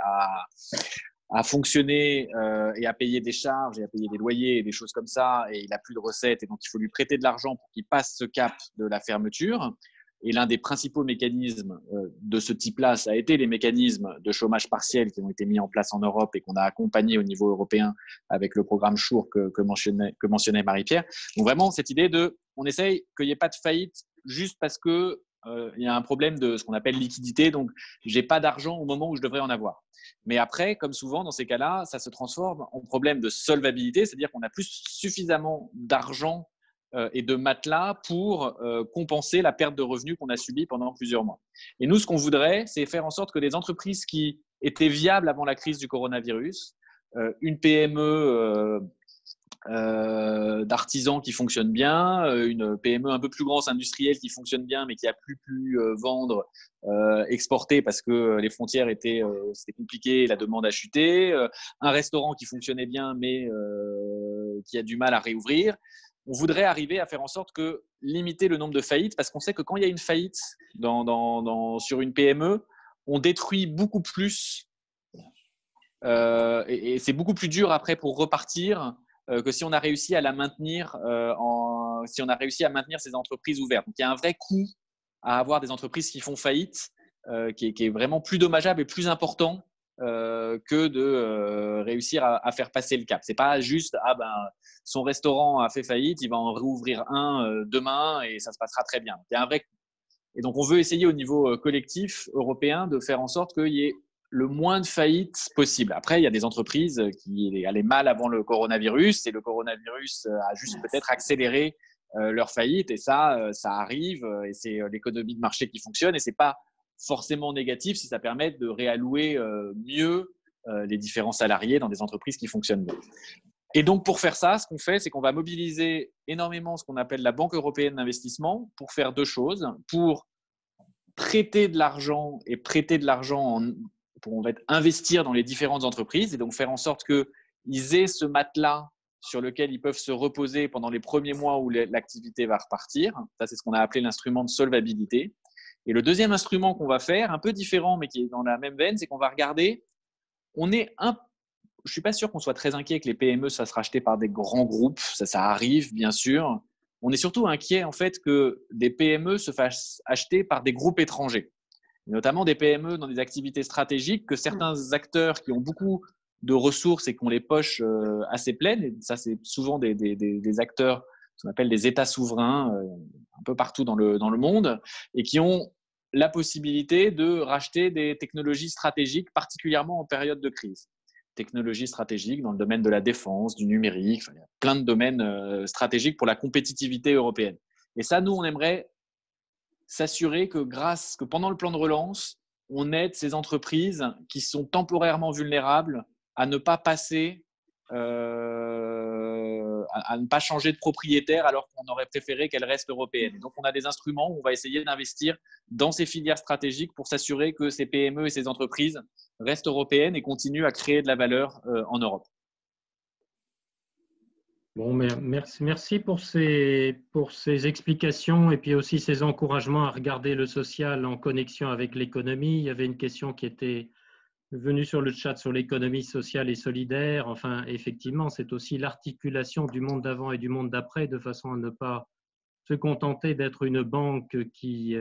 [SPEAKER 5] à fonctionner et à payer des charges et à payer des loyers et des choses comme ça, et il n'a plus de recettes, et donc il faut lui prêter de l'argent pour qu'il passe ce cap de la fermeture. Et l'un des principaux mécanismes de ce type-là, ça a été les mécanismes de chômage partiel qui ont été mis en place en Europe et qu'on a accompagné au niveau européen avec le programme Schur que mentionnait Marie-Pierre. Donc vraiment, cette idée on essaye qu'il n'y ait pas de faillite juste parce que il y a un problème de ce qu'on appelle liquidité, donc j'ai pas d'argent au moment où je devrais en avoir. Mais après, comme souvent dans ces cas-là, ça se transforme en problème de solvabilité, c'est-à-dire qu'on n'a plus suffisamment d'argent et de matelas pour compenser la perte de revenus qu'on a subie pendant plusieurs mois. Et nous, ce qu'on voudrait, c'est faire en sorte que des entreprises qui étaient viables avant la crise du coronavirus, une PME d'artisans qui fonctionne bien, une PME un peu plus grosse industrielle qui fonctionne bien mais qui a pu vendre, exporter parce que les frontières c'était compliqué, la demande a chuté, un restaurant qui fonctionnait bien mais qui a du mal à réouvrir. On voudrait arriver à faire en sorte que limiter le nombre de faillites, parce qu'on sait que quand il y a une faillite sur une PME, on détruit beaucoup plus et c'est beaucoup plus dur après pour repartir que si on a réussi à la maintenir, si on a réussi à maintenir ces entreprises ouvertes. Donc il y a un vrai coût à avoir des entreprises qui font faillite, qui est vraiment plus dommageable et plus important que de réussir à faire passer le cap. C'est pas juste son restaurant a fait faillite, il va en réouvrir un demain et ça se passera très bien. Il y a un vrai coût. Et donc on veut essayer au niveau collectif européen de faire en sorte qu'il y ait le moins de faillites possible. Après, il y a des entreprises qui allaient mal avant le coronavirus et le coronavirus a juste peut-être accéléré leur faillite et ça arrive et c'est l'économie de marché qui fonctionne et c'est pas forcément négatif si ça permet de réallouer mieux les différents salariés dans des entreprises qui fonctionnent bien. Et donc, pour faire ça, ce qu'on fait, c'est qu'on va mobiliser énormément ce qu'on appelle la Banque européenne d'investissement pour faire deux choses. Pour prêter de l'argent pour investir dans les différentes entreprises et donc faire en sorte qu'ils aient ce matelas sur lequel ils peuvent se reposer pendant les premiers mois où l'activité va repartir. Ça, c'est ce qu'on a appelé l'instrument de solvabilité. Et le deuxième instrument qu'on va faire, un peu différent, mais qui est dans la même veine, c'est qu'on va regarder, je ne suis pas sûr qu'on soit très inquiet que les PME soient rachetées par des grands groupes, ça arrive bien sûr. On est surtout inquiet en fait que des PME se fassent acheter par des groupes étrangers, notamment des PME dans des activités stratégiques que certains acteurs qui ont beaucoup de ressources et qui ont les poches assez pleines, et ça c'est souvent des acteurs ce qu'on appelle des États souverains un peu partout dans le monde, et qui ont la possibilité de racheter des technologies stratégiques, particulièrement en période de crise. Technologies stratégiques dans le domaine de la défense, du numérique, il y a plein de domaines stratégiques pour la compétitivité européenne. Et ça, nous, on aimerait s'assurer que pendant le plan de relance, on aide ces entreprises qui sont temporairement vulnérables à ne pas passer, à ne pas changer de propriétaire alors qu'on aurait préféré qu'elles restent européennes. Donc, on a des instruments où on va essayer d'investir dans ces filières stratégiques pour s'assurer que ces PME et ces entreprises restent européennes et continuent à créer de la valeur en Europe.
[SPEAKER 1] Bon, merci pour ces explications et puis aussi ces encouragements à regarder le social en connexion avec l'économie. Il y avait une question qui était venue sur le chat sur l'économie sociale et solidaire. Enfin, effectivement, c'est aussi l'articulation du monde d'avant et du monde d'après de façon à ne pas se contenter d'être une banque qui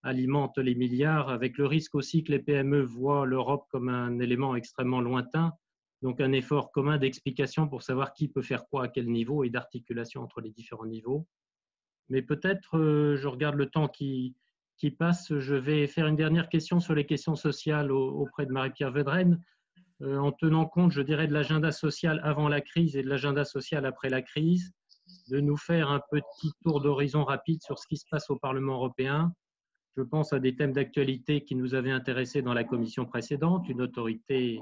[SPEAKER 1] alimente les milliards, avec le risque aussi que les PME voient l'Europe comme un élément extrêmement lointain. Donc, un effort commun d'explication pour savoir qui peut faire quoi à quel niveau et d'articulation entre les différents niveaux. Mais peut-être, je regarde le temps qui passe, je vais faire une dernière question sur les questions sociales auprès de Marie-Pierre Vedrenne, en tenant compte, je dirais, de l'agenda social avant la crise et de l'agenda social après la crise, de nous faire un petit tour d'horizon rapide sur ce qui se passe au Parlement européen. Je pense à des thèmes d'actualité qui nous avaient intéressés dans la commission précédente, une autorité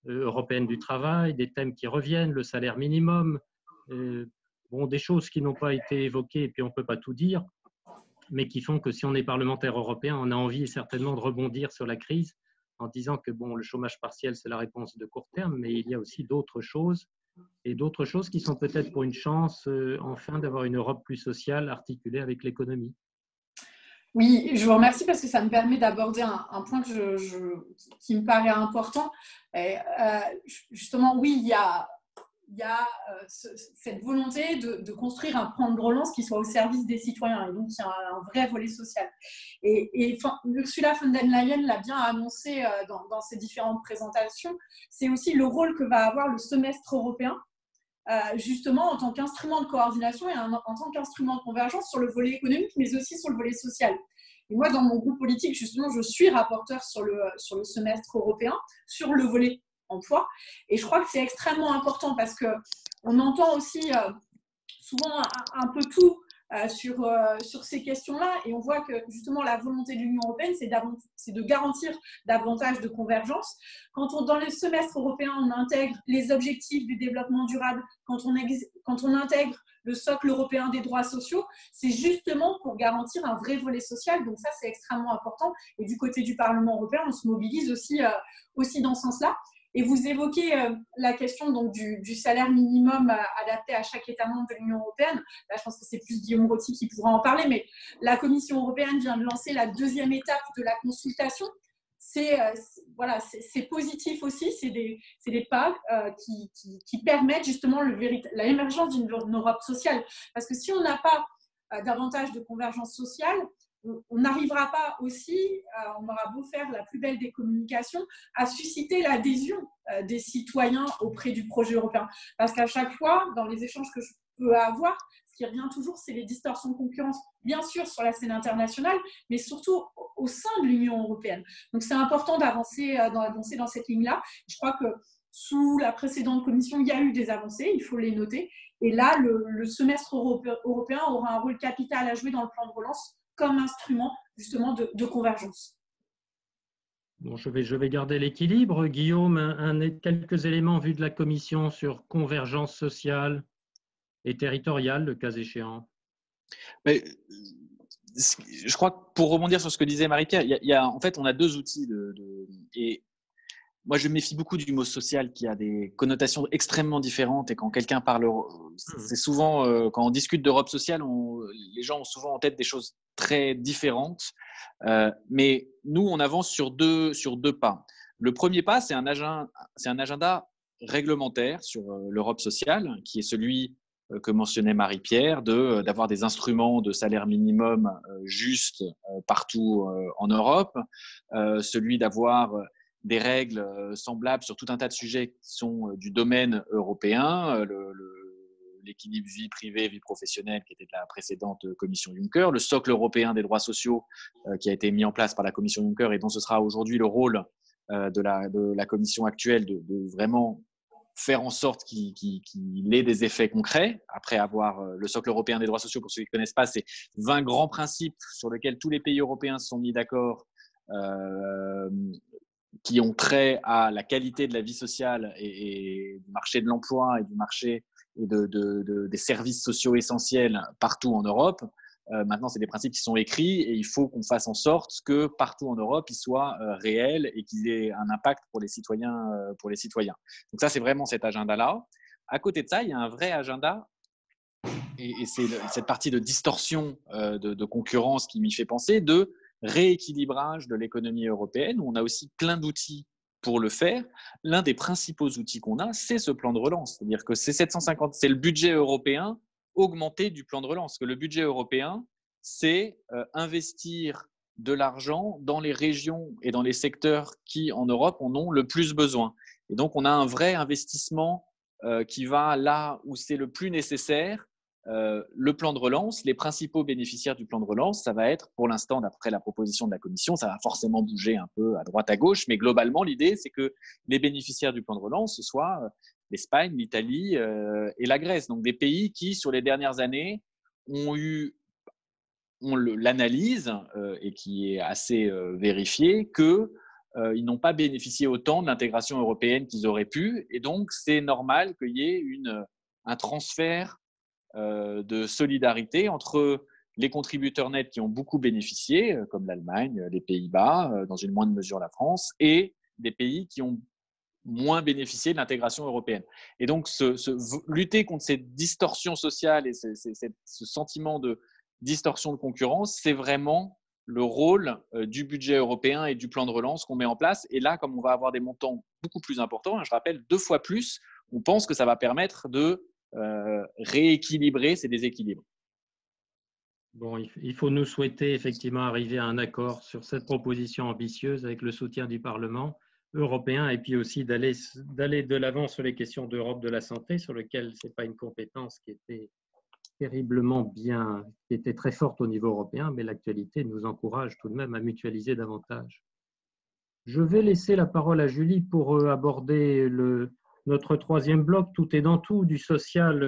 [SPEAKER 1] européenne du travail, des thèmes qui reviennent, le salaire minimum, des choses qui n'ont pas été évoquées et puis on ne peut pas tout dire, mais qui font que si on est parlementaire européen, on a envie certainement de rebondir sur la crise en disant que le chômage partiel, c'est la réponse de court terme, mais il y a aussi d'autres choses, et d'autres choses qui sont peut-être pour une chance, enfin, d'avoir une Europe plus sociale articulée avec l'économie.
[SPEAKER 4] Oui, je vous remercie parce que ça me permet d'aborder un point qui me paraît important. Et, justement, oui, il y a cette volonté de construire un plan de relance qui soit au service des citoyens, et donc il y a un vrai volet social. Et Ursula von der Leyen l'a bien annoncé dans ses différentes présentations, c'est aussi le rôle que va avoir le semestre européen, justement en tant qu'instrument de coordination et en tant qu'instrument de convergence sur le volet économique, mais aussi sur le volet social. Et moi, dans mon groupe politique, justement, je suis rapporteure sur le semestre européen, sur le volet emploi. Et je crois que c'est extrêmement important parce qu'on entend aussi souvent un peu tout sur ces questions-là, et on voit que justement la volonté de l'Union européenne, c'est de garantir davantage de convergence. Quand dans le semestre européen, on intègre les objectifs du développement durable, quand on intègre le socle européen des droits sociaux, c'est justement pour garantir un vrai volet social. Donc ça, c'est extrêmement important. Et du côté du Parlement européen, on se mobilise aussi dans ce sens-là. Et vous évoquez la question donc, du salaire minimum adapté à chaque État membre de l'Union européenne. Là, je pense que c'est plus Guillaume Roty qui pourra en parler, mais la Commission européenne vient de lancer la deuxième étape de la consultation. C'est positif aussi, c'est des pas qui permettent justement l'émergence d'une Europe sociale. Parce que si on n'a pas davantage de convergence sociale, on n'arrivera pas aussi, on aura beau faire la plus belle des communications, à susciter l'adhésion des citoyens auprès du projet européen. Parce qu'à chaque fois, dans les échanges que je peux avoir, ce qui revient toujours, c'est les distorsions de concurrence, bien sûr sur la scène internationale, mais surtout au sein de l'Union européenne. Donc c'est important d'avancer dans cette ligne-là. Je crois que sous la précédente commission, il y a eu des avancées, il faut les noter. Et là, le semestre européen aura un rôle capital à jouer dans le plan de relance comme instrument justement de convergence.
[SPEAKER 1] Bon, je vais garder l'équilibre. Guillaume, quelques éléments vus de la Commission sur convergence sociale et territoriale, le cas échéant.
[SPEAKER 5] Mais, je crois que pour rebondir sur ce que disait Marie-Pierre, en fait, on a deux outils. Et moi, je me méfie beaucoup du mot social qui a des connotations extrêmement différentes. Et quand quelqu'un parle, c'est souvent, quand on discute d'Europe sociale, les gens ont souvent en tête des choses très différentes. Mais nous, on avance sur deux pas. Le premier pas, c'est un agenda réglementaire sur l'Europe sociale, qui est celui que mentionnait Marie-Pierre, d'avoir des instruments de salaire minimum juste partout en Europe, celui d'avoir des règles semblables sur tout un tas de sujets qui sont du domaine européen, l'équilibre vie privée, vie professionnelle qui était de la précédente commission Juncker, le socle européen des droits sociaux qui a été mis en place par la commission Juncker et dont ce sera aujourd'hui le rôle de la commission actuelle de vraiment faire en sorte qu'il ait des effets concrets. Après avoir le socle européen des droits sociaux, pour ceux qui ne connaissent pas, c'est 20 grands principes sur lesquels tous les pays européens se sont mis d'accord, qui ont trait à la qualité de la vie sociale et du marché de l'emploi et du marché et des services sociaux essentiels partout en Europe. Maintenant, c'est des principes qui sont écrits et il faut qu'on fasse en sorte que partout en Europe, ils soient réels et qu'ils aient un impact pour les citoyens. Donc ça, c'est vraiment cet agenda-là. À côté de ça, il y a un vrai agenda et c'est cette partie de distorsion de concurrence qui m'y fait penser, de rééquilibrage de l'économie européenne, où on a aussi plein d'outils pour le faire. L'un des principaux outils qu'on a, c'est ce plan de relance. C'est-à-dire que c'est le budget européen augmenté du plan de relance. Que le budget européen, c'est investir de l'argent dans les régions et dans les secteurs qui, en Europe, en ont le plus besoin. Et donc, on a un vrai investissement qui va là où c'est le plus nécessaire. Le plan de relance, les principaux bénéficiaires du plan de relance, ça va être, pour l'instant, d'après la proposition de la Commission, ça va forcément bouger un peu à droite, à gauche, mais globalement, l'idée, c'est que les bénéficiaires du plan de relance, ce soit l'Espagne, l'Italie et la Grèce. Donc, des pays qui, sur les dernières années, ont l'analyse, et qui est assez vérifiée, qu'ils n'ont pas bénéficié autant de l'intégration européenne qu'ils auraient pu. Et donc, c'est normal qu'il y ait un transfert de solidarité entre les contributeurs nets qui ont beaucoup bénéficié, comme l'Allemagne, les Pays-Bas, dans une moindre mesure la France, et des pays qui ont moins bénéficié de l'intégration européenne. Et donc, lutter contre cette distorsion sociale et ce sentiment de distorsion de concurrence, c'est vraiment le rôle du budget européen et du plan de relance qu'on met en place. Et là, comme on va avoir des montants beaucoup plus importants, je rappelle 2 fois plus, on pense que ça va permettre de rééquilibrer ces déséquilibres.
[SPEAKER 1] Bon, il faut nous souhaiter effectivement arriver à un accord sur cette proposition ambitieuse avec le soutien du Parlement européen et puis aussi d'aller de l'avant sur les questions d'Europe de la santé, sur lesquelles ce n'est pas une compétence qui était terriblement bien, qui était très forte au niveau européen, mais l'actualité nous encourage tout de même à mutualiser davantage. Je vais laisser la parole à Julie pour aborder notre 3e bloc, tout est dans tout, du social.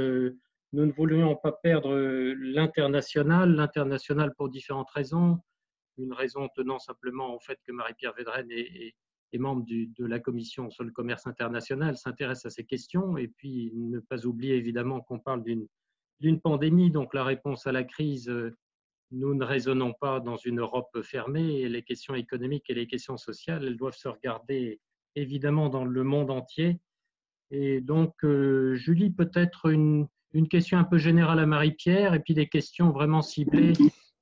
[SPEAKER 1] Nous ne voulions pas perdre l'international pour différentes raisons. Une raison tenant simplement au fait que Marie-Pierre Védrenne est membre de la commission sur le commerce international, s'intéresse à ces questions, et puis ne pas oublier évidemment qu'on parle d'une pandémie, donc la réponse à la crise, nous ne raisonnons pas dans une Europe fermée, et les questions économiques et les questions sociales, elles doivent se regarder évidemment dans le monde entier. Et donc, Julie, peut-être une question un peu générale à Marie-Pierre, et puis des questions vraiment ciblées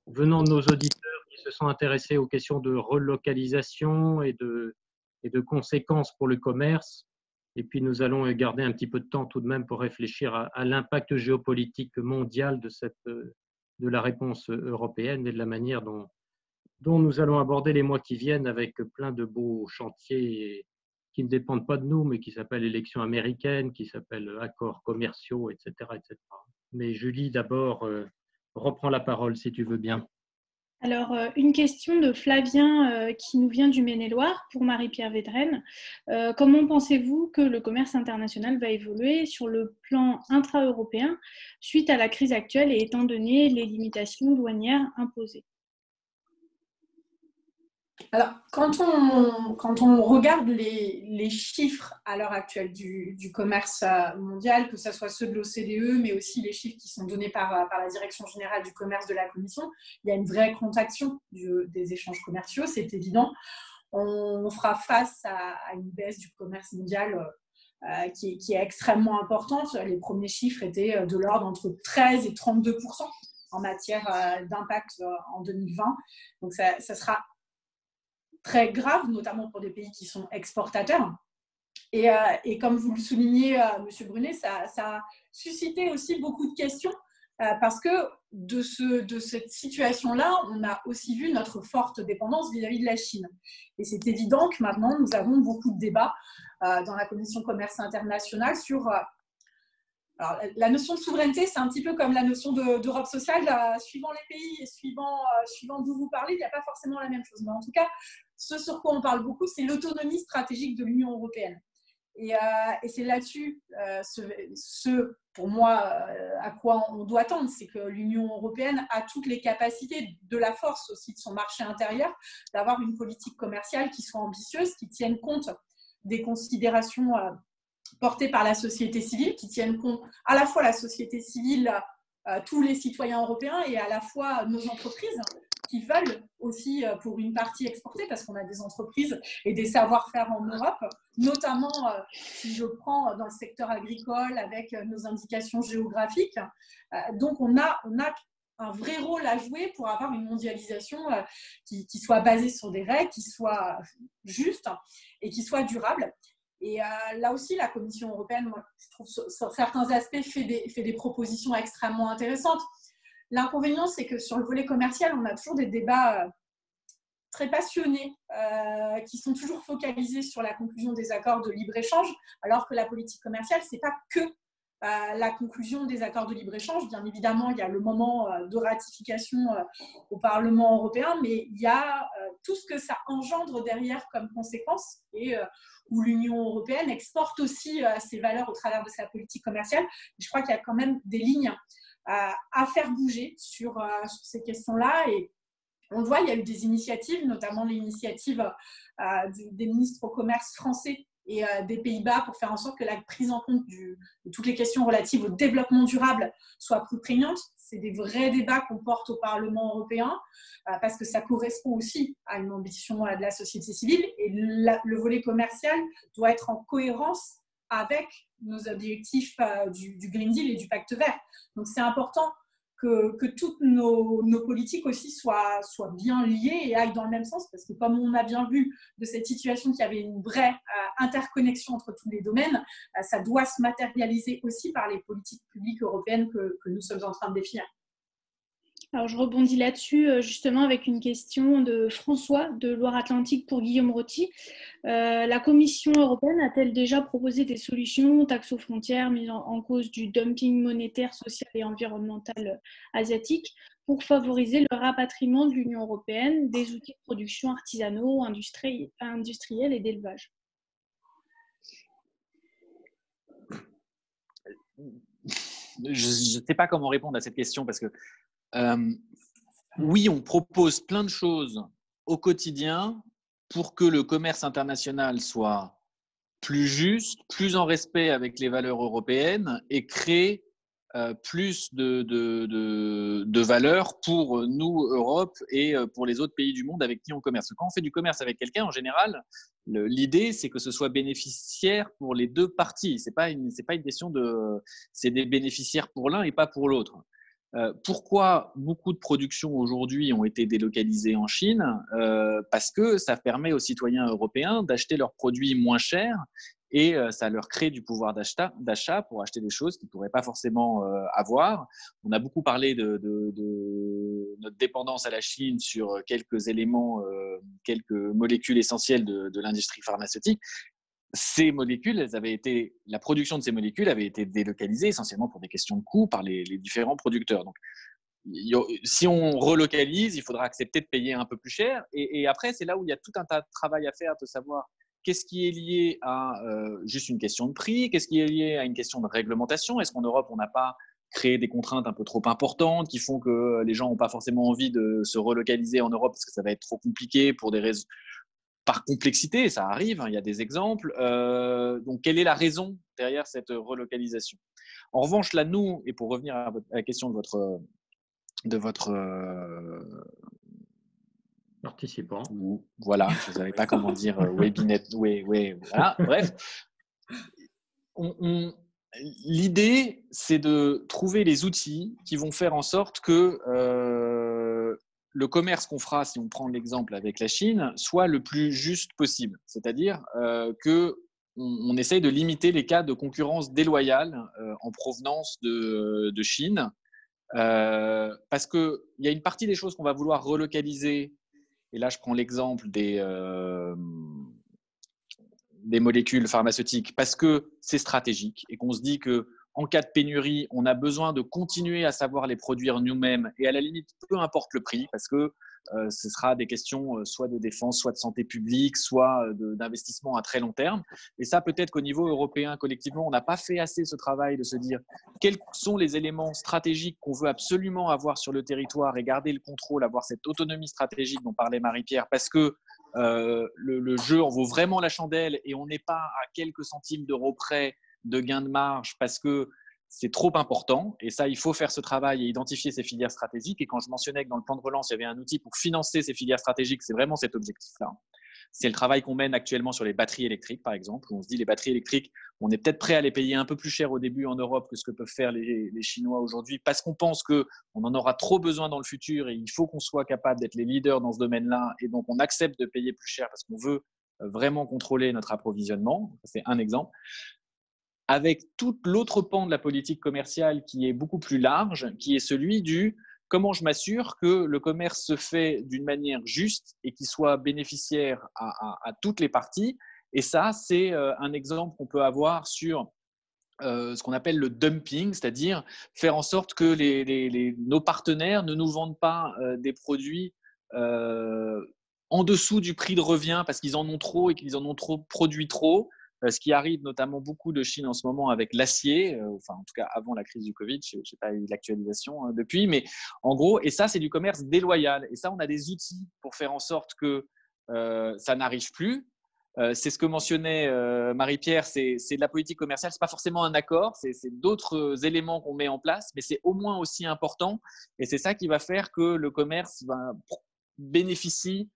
[SPEAKER 1] venant de nos auditeurs qui se sont intéressés aux questions de relocalisation et de conséquences pour le commerce. Et puis, nous allons garder un petit peu de temps tout de même pour réfléchir à l'impact géopolitique mondial de la réponse européenne et de la manière dont nous allons aborder les mois qui viennent avec plein de beaux chantiers qui ne dépendent pas de nous, mais qui s'appellent élections américaines, qui s'appellent accords commerciaux, etc., etc. Mais Julie, d'abord, reprends la parole si tu veux bien.
[SPEAKER 3] Alors, une question de Flavien qui nous vient du Maine-et-Loire pour Marie-Pierre Védrenne. Comment pensez-vous que le commerce international va évoluer sur le plan intra-européen suite à la crise actuelle et étant donné les limitations douanières imposées ?
[SPEAKER 4] Alors, quand on regarde les chiffres à l'heure actuelle du commerce mondial, que ce soit ceux de l'OCDE, mais aussi les chiffres qui sont donnés par la Direction générale du commerce de la Commission, il y a une vraie contraction des échanges commerciaux, c'est évident. On fera face à une baisse du commerce mondial qui est extrêmement importante. Les premiers chiffres étaient de l'ordre entre 13 et 32% en matière d'impact en 2020. Donc, ça sera très grave, notamment pour des pays qui sont exportateurs. Et comme vous le soulignez, M. Brunet, ça a suscité aussi beaucoup de questions parce que de cette situation-là, on a aussi vu notre forte dépendance vis-à-vis de la Chine. Et c'est évident que maintenant, nous avons beaucoup de débats dans la Commission commerce internationale sur Alors, la notion de souveraineté, c'est un petit peu comme la notion d'Europe sociale. Suivant les pays et suivant d'où vous parlez, il n'y a pas forcément la même chose. Mais en tout cas, ce sur quoi on parle beaucoup, c'est l'autonomie stratégique de l'Union européenne. Et c'est là-dessus, pour moi, à quoi on doit tendre, c'est que l'Union européenne a toutes les capacités, de la force aussi de son marché intérieur, d'avoir une politique commerciale qui soit ambitieuse, qui tienne compte des considérations portées par la société civile, qui tiennent compte à la fois la société civile, tous les citoyens européens, et à la fois nos entreprises qui veulent aussi pour une partie exporter, parce qu'on a des entreprises et des savoir-faire en Europe, notamment si je prends dans le secteur agricole avec nos indications géographiques. Donc on a un vrai rôle à jouer pour avoir une mondialisation qui soit basée sur des règles, qui soit juste et qui soit durable. Et là aussi, la Commission européenne, moi, je trouve sur certains aspects, fait des propositions extrêmement intéressantes. L'inconvénient, c'est que sur le volet commercial, on a toujours des débats très passionnés qui sont toujours focalisés sur la conclusion des accords de libre-échange, alors que la politique commerciale, ce n'est pas que la conclusion des accords de libre-échange. Bien évidemment, il y a le moment de ratification au Parlement européen, mais il y a tout ce que ça engendre derrière comme conséquence, et où l'Union européenne exporte aussi ses valeurs au travers de sa politique commerciale. Et je crois qu'il y a quand même des lignes à faire bouger sur ces questions-là. Et on le voit, il y a eu des initiatives, notamment l'initiative des ministres au commerce français et des Pays-Bas, pour faire en sorte que la prise en compte de toutes les questions relatives au développement durable soit plus prégnante. C'est des vrais débats qu'on porte au Parlement européen, parce que ça correspond aussi à une ambition de la société civile, et le volet commercial doit être en cohérence avec nos objectifs du Green Deal et du Pacte vert. Donc c'est important que toutes nos politiques aussi soient bien liées et aillent dans le même sens, parce que comme on a bien vu de cette situation qu'il y avait une vraie interconnexion entre tous les domaines, ça doit se matérialiser aussi par les politiques publiques européennes que nous sommes en train de définir.
[SPEAKER 3] Alors, je rebondis là-dessus justement avec une question de François de Loire-Atlantique pour Guillaume Roty. La Commission européenne a-t-elle déjà proposé des solutions, taxes aux frontières, mise en cause du dumping monétaire, social et environnemental asiatique, pour favoriser le rapatriement de l'Union européenne des outils de production artisanaux, industriels et d'élevage?
[SPEAKER 5] Je ne sais pas comment répondre à cette question, parce que oui, on propose plein de choses au quotidien pour que le commerce international soit plus juste, plus en respect avec les valeurs européennes, et crée plus de valeur pour nous, Europe, et pour les autres pays du monde avec qui on commerce. Quand on fait du commerce avec quelqu'un, en général, l'idée, c'est que ce soit bénéficiaire pour les deux parties. C'est pas une question c'est des bénéficiaires pour l'un et pas pour l'autre. Pourquoi beaucoup de productions aujourd'hui ont été délocalisées en Chine? Parce que ça permet aux citoyens européens d'acheter leurs produits moins chers, et ça leur crée du pouvoir d'achat pour acheter des choses qu'ils ne pourraient pas forcément avoir. On a beaucoup parlé de notre dépendance à la Chine sur quelques éléments, quelques molécules essentielles de l'industrie pharmaceutique. Ces molécules, la production de ces molécules avait été délocalisée essentiellement pour des questions de coût par les différents producteurs. Donc, si on relocalise, il faudra accepter de payer un peu plus cher. Et après, c'est là où il y a tout un tas de travail à faire, de savoir qu'est-ce qui est lié à juste une question de prix, qu'est-ce qui est lié à une question de réglementation. Est-ce qu'en Europe, on n'a pas créé des contraintes un peu trop importantes qui font que les gens n'ont pas forcément envie de se relocaliser en Europe parce que ça va être trop compliqué pour des raisons par complexité, ça arrive, il y a des exemples. Donc, quelle est la raison derrière cette relocalisation? En revanche, là, nous, et pour revenir à la question de votre
[SPEAKER 1] participant.
[SPEAKER 5] Voilà, je ne savais pas comment dire webinet. Voilà, bref. L'idée, c'est de trouver les outils qui vont faire en sorte que le commerce qu'on fera, si on prend l'exemple avec la Chine, soit le plus juste possible. C'est-à-dire qu'on essaye de limiter les cas de concurrence déloyale en provenance de Chine, parce qu'il y a une partie des choses qu'on va vouloir relocaliser. Et là, je prends l'exemple des molécules pharmaceutiques, parce que c'est stratégique et qu'on se dit qu'on en cas de pénurie, on a besoin de continuer à savoir les produire nous-mêmes et à la limite, peu importe le prix, parce que ce sera des questions soit de défense, soit de santé publique, soit d'investissement à très long terme. Et ça, peut-être qu'au niveau européen, collectivement, on n'a pas fait assez ce travail de se dire quels sont les éléments stratégiques qu'on veut absolument avoir sur le territoire et garder le contrôle, avoir cette autonomie stratégique dont parlait Marie-Pierre, parce que le jeu en vaut vraiment la chandelle et on n'est pas à quelques centimes d'euros près de gains de marge parce que c'est trop important. Et ça, il faut faire ce travail et identifier ces filières stratégiques. Et quand je mentionnais que dans le plan de relance, il y avait un outil pour financer ces filières stratégiques, c'est vraiment cet objectif-là. C'est le travail qu'on mène actuellement sur les batteries électriques, par exemple, où on se dit les batteries électriques, on est peut-être prêt à les payer un peu plus cher au début en Europe que ce que peuvent faire les Chinois aujourd'hui, parce qu'on pense qu'on en aura trop besoin dans le futur et il faut qu'on soit capable d'être les leaders dans ce domaine-là. Et donc, on accepte de payer plus cher parce qu'on veut vraiment contrôler notre approvisionnement. C'est un exemple. Avec tout l'autre pan de la politique commerciale qui est beaucoup plus large, qui est celui du comment je m'assure que le commerce se fait d'une manière juste et qui soit bénéficiaire à toutes les parties. Et ça, c'est un exemple qu'on peut avoir sur ce qu'on appelle le dumping, c'est-à-dire faire en sorte que nos partenaires ne nous vendent pas des produits en dessous du prix de revient parce qu'ils en ont trop et qu'ils en ont produit trop. Ce qui arrive notamment beaucoup de Chine en ce moment avec l'acier, enfin en tout cas avant la crise du Covid, je n'ai pas eu l'actualisation depuis, mais en gros, et ça c'est du commerce déloyal. Et ça, on a des outils pour faire en sorte que ça n'arrive plus. C'est ce que mentionnait Marie-Pierre, c'est de la politique commerciale, ce n'est pas forcément un accord, c'est d'autres éléments qu'on met en place, mais c'est au moins aussi important. Et c'est ça qui va faire que le commerce bénéficie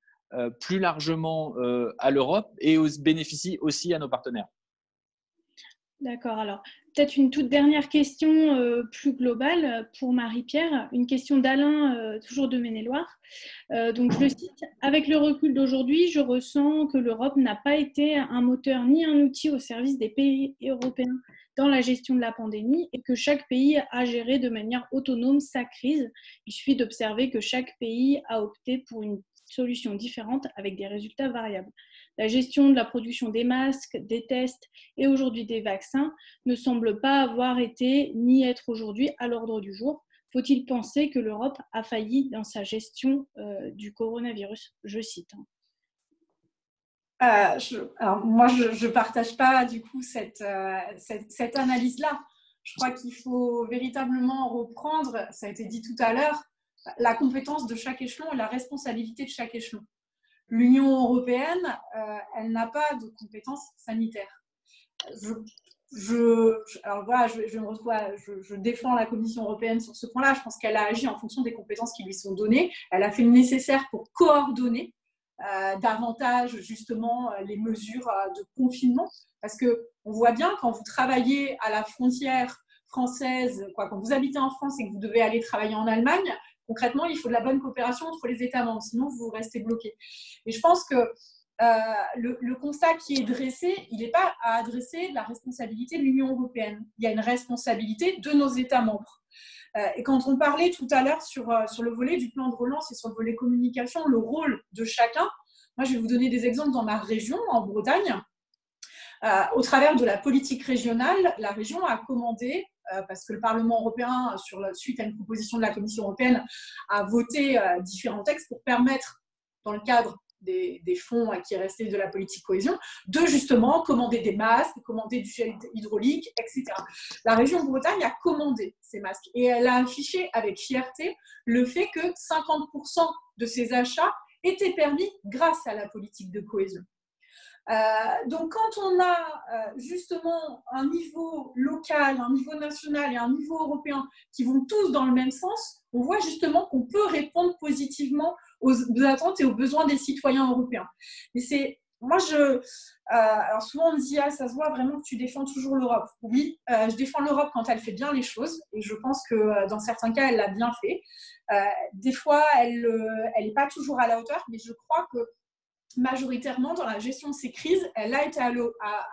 [SPEAKER 5] plus largement à l'Europe et bénéficie aussi à nos partenaires.
[SPEAKER 3] D'accord. Alors, peut-être une toute dernière question plus globale pour Marie-Pierre. Une question d'Alain, toujours de Maine-et-Loire. Donc, je le cite. Avec le recul d'aujourd'hui, je ressens que l'Europe n'a pas été un moteur ni un outil au service des pays européens dans la gestion de la pandémie et que chaque pays a géré de manière autonome sa crise. Il suffit d'observer que chaque pays a opté pour une solutions différentes avec des résultats variables. La gestion de la production des masques, des tests et aujourd'hui des vaccins ne semble pas avoir été ni être aujourd'hui à l'ordre du jour. Faut-il penser que l'Europe a failli dans sa gestion du coronavirus? Je cite.
[SPEAKER 4] Alors moi, je ne partage pas du coup cette analyse-là. Je crois qu'il faut véritablement reprendre, ça a été dit tout à l'heure, la compétence de chaque échelon et la responsabilité de chaque échelon. L'Union européenne, elle n'a pas de compétences sanitaires. Alors voilà, je défends la Commission européenne sur ce point-là. Je pense qu'elle a agi en fonction des compétences qui lui sont données. Elle a fait le nécessaire pour coordonner davantage justement les mesures de confinement. Parce qu'on voit bien, quand vous travaillez à la frontière française, quand vous habitez en France et que vous devez aller travailler en Allemagne, concrètement, il faut de la bonne coopération entre les États membres, sinon vous restez bloqué. Et je pense que le constat qui est dressé, il n'est pas à adresser la responsabilité de l'Union européenne. Il y a une responsabilité de nos États membres. Et quand on parlait tout à l'heure sur le volet du plan de relance et sur le volet communication, le rôle de chacun, moi je vais vous donner des exemples dans ma région, en Bretagne. Au travers de la politique régionale, la région a commandé, parce que le Parlement européen, suite à une proposition de la Commission européenne, a voté différents textes pour permettre, dans le cadre des fonds qui restaient de la politique cohésion, de justement commander des masques, commander du gel hydraulique, etc. La région Bretagne a commandé ces masques et elle a affiché avec fierté le fait que 50% de ces achats étaient permis grâce à la politique de cohésion. Donc quand on a justement un niveau local, un niveau national et un niveau européen qui vont tous dans le même sens, on voit justement qu'on peut répondre positivement aux attentes et aux besoins des citoyens européens. Et c'est, moi alors souvent on me dit, ça se voit vraiment que tu défends toujours l'Europe. Oui, je défends l'Europe quand elle fait bien les choses et je pense que dans certains cas elle l'a bien fait. Des fois elle n'est pas toujours à la hauteur, mais je crois que majoritairement dans la gestion de ces crises, elle a été à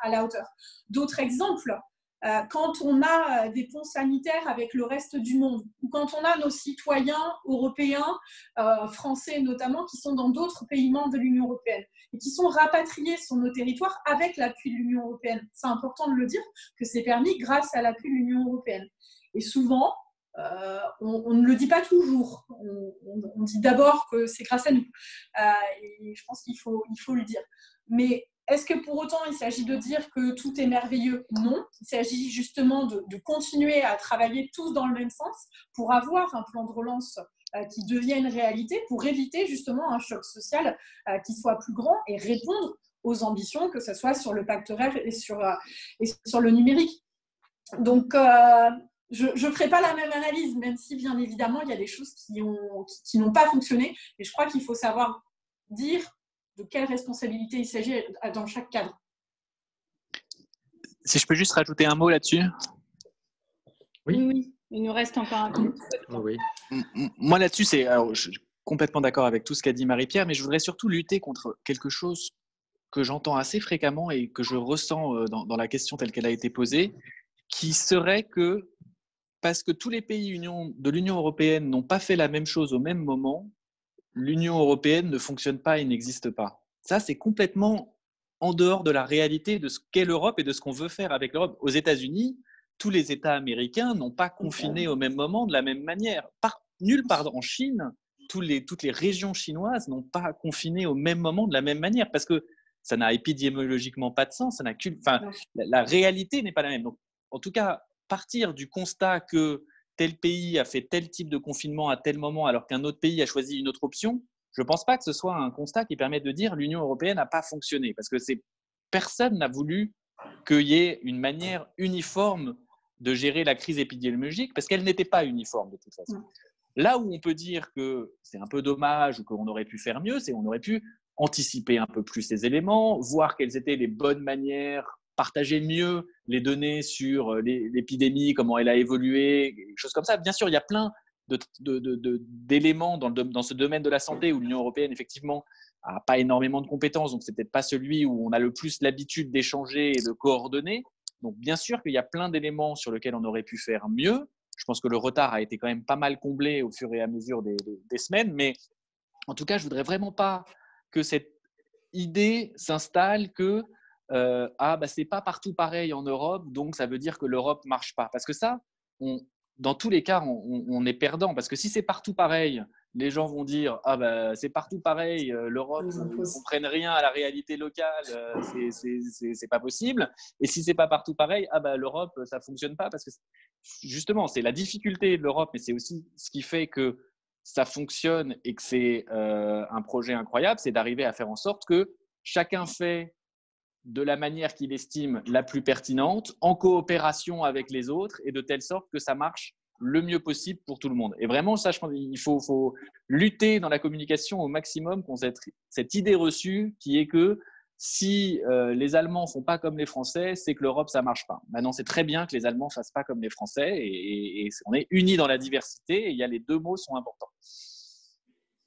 [SPEAKER 4] la hauteur. D'autres exemples, quand on a des ponts sanitaires avec le reste du monde, ou quand on a nos citoyens européens, français notamment, qui sont dans d'autres pays membres de l'Union européenne et qui sont rapatriés sur nos territoires avec l'appui de l'Union européenne. C'est important de le dire que c'est permis grâce à l'appui de l'Union européenne. Et souvent, on ne le dit pas toujours. On dit d'abord que c'est grâce à nous. Et je pense qu'il faut le dire. Mais est-ce que pour autant, il s'agit de dire que tout est merveilleux? Non. Il s'agit justement de continuer à travailler tous dans le même sens pour avoir un plan de relance qui devienne réalité, pour éviter justement un choc social qui soit plus grand et répondre aux ambitions, que ce soit sur le pacte vert et sur le numérique. Donc, je ne ferai pas la même analyse, même si bien évidemment, il y a des choses qui n'ont pas fonctionné. Et je crois qu'il faut savoir dire de quelle responsabilité il s'agit dans chaque cadre.
[SPEAKER 5] Si je peux juste rajouter un mot là-dessus.
[SPEAKER 3] Oui, il nous reste encore un peu.
[SPEAKER 1] Oui.
[SPEAKER 5] Moi là-dessus, je suis complètement d'accord avec tout ce qu'a dit Marie-Pierre, mais je voudrais surtout lutter contre quelque chose que j'entends assez fréquemment et que je ressens dans la question telle qu'elle a été posée, qui serait que parce que tous les pays de l'Union européenne n'ont pas fait la même chose au même moment, l'Union européenne ne fonctionne pas et n'existe pas. Ça, c'est complètement en dehors de la réalité de ce qu'est l'Europe et de ce qu'on veut faire avec l'Europe. Aux États-Unis, tous les États américains n'ont pas confiné au même moment de la même manière. Nulle part en Chine, toutes les régions chinoises n'ont pas confiné au même moment de la même manière parce que ça n'a épidémiologiquement pas de sens. La réalité n'est pas la même. Donc, en tout cas, partir du constat que tel pays a fait tel type de confinement à tel moment alors qu'un autre pays a choisi une autre option, je ne pense pas que ce soit un constat qui permette de dire l'Union européenne n'a pas fonctionné parce que personne n'a voulu qu'il y ait une manière uniforme de gérer la crise épidémiologique parce qu'elle n'était pas uniforme de toute façon. Là où on peut dire que c'est un peu dommage ou qu'on aurait pu faire mieux, c'est qu'on aurait pu anticiper un peu plus ces éléments, voir quelles étaient les bonnes manières, partager mieux les données sur l'épidémie, comment elle a évolué, des choses comme ça. Bien sûr, il y a plein d'éléments dans ce domaine de la santé où l'Union européenne, effectivement, n'a pas énormément de compétences, donc c'est peut-être pas celui où on a le plus l'habitude d'échanger et de coordonner. Donc, bien sûr qu'il y a plein d'éléments sur lesquels on aurait pu faire mieux. Je pense que le retard a été quand même pas mal comblé au fur et à mesure des semaines, mais en tout cas, je voudrais vraiment pas que cette idée s'installe que c'est pas partout pareil en Europe, donc ça veut dire que l'Europe marche pas. Parce que ça, dans tous les cas, on est perdant. Parce que si c'est partout pareil, les gens vont dire c'est partout pareil, l'Europe ne comprenne rien à la réalité locale, c'est pas possible. Et si c'est pas partout pareil, l'Europe ça fonctionne pas parce que justement c'est la difficulté de l'Europe, mais c'est aussi ce qui fait que ça fonctionne et que c'est un projet incroyable, c'est d'arriver à faire en sorte que chacun fait de la manière qu'il estime la plus pertinente, en coopération avec les autres et de telle sorte que ça marche le mieux possible pour tout le monde. Et vraiment, ça, je pense qu'il faut lutter dans la communication au maximum contre cette idée reçue qui est que si les Allemands ne font pas comme les Français, c'est que l'Europe, ça ne marche pas. Maintenant, c'est très bien que les Allemands ne fassent pas comme les Français et on est unis dans la diversité et les deux mots sont importants.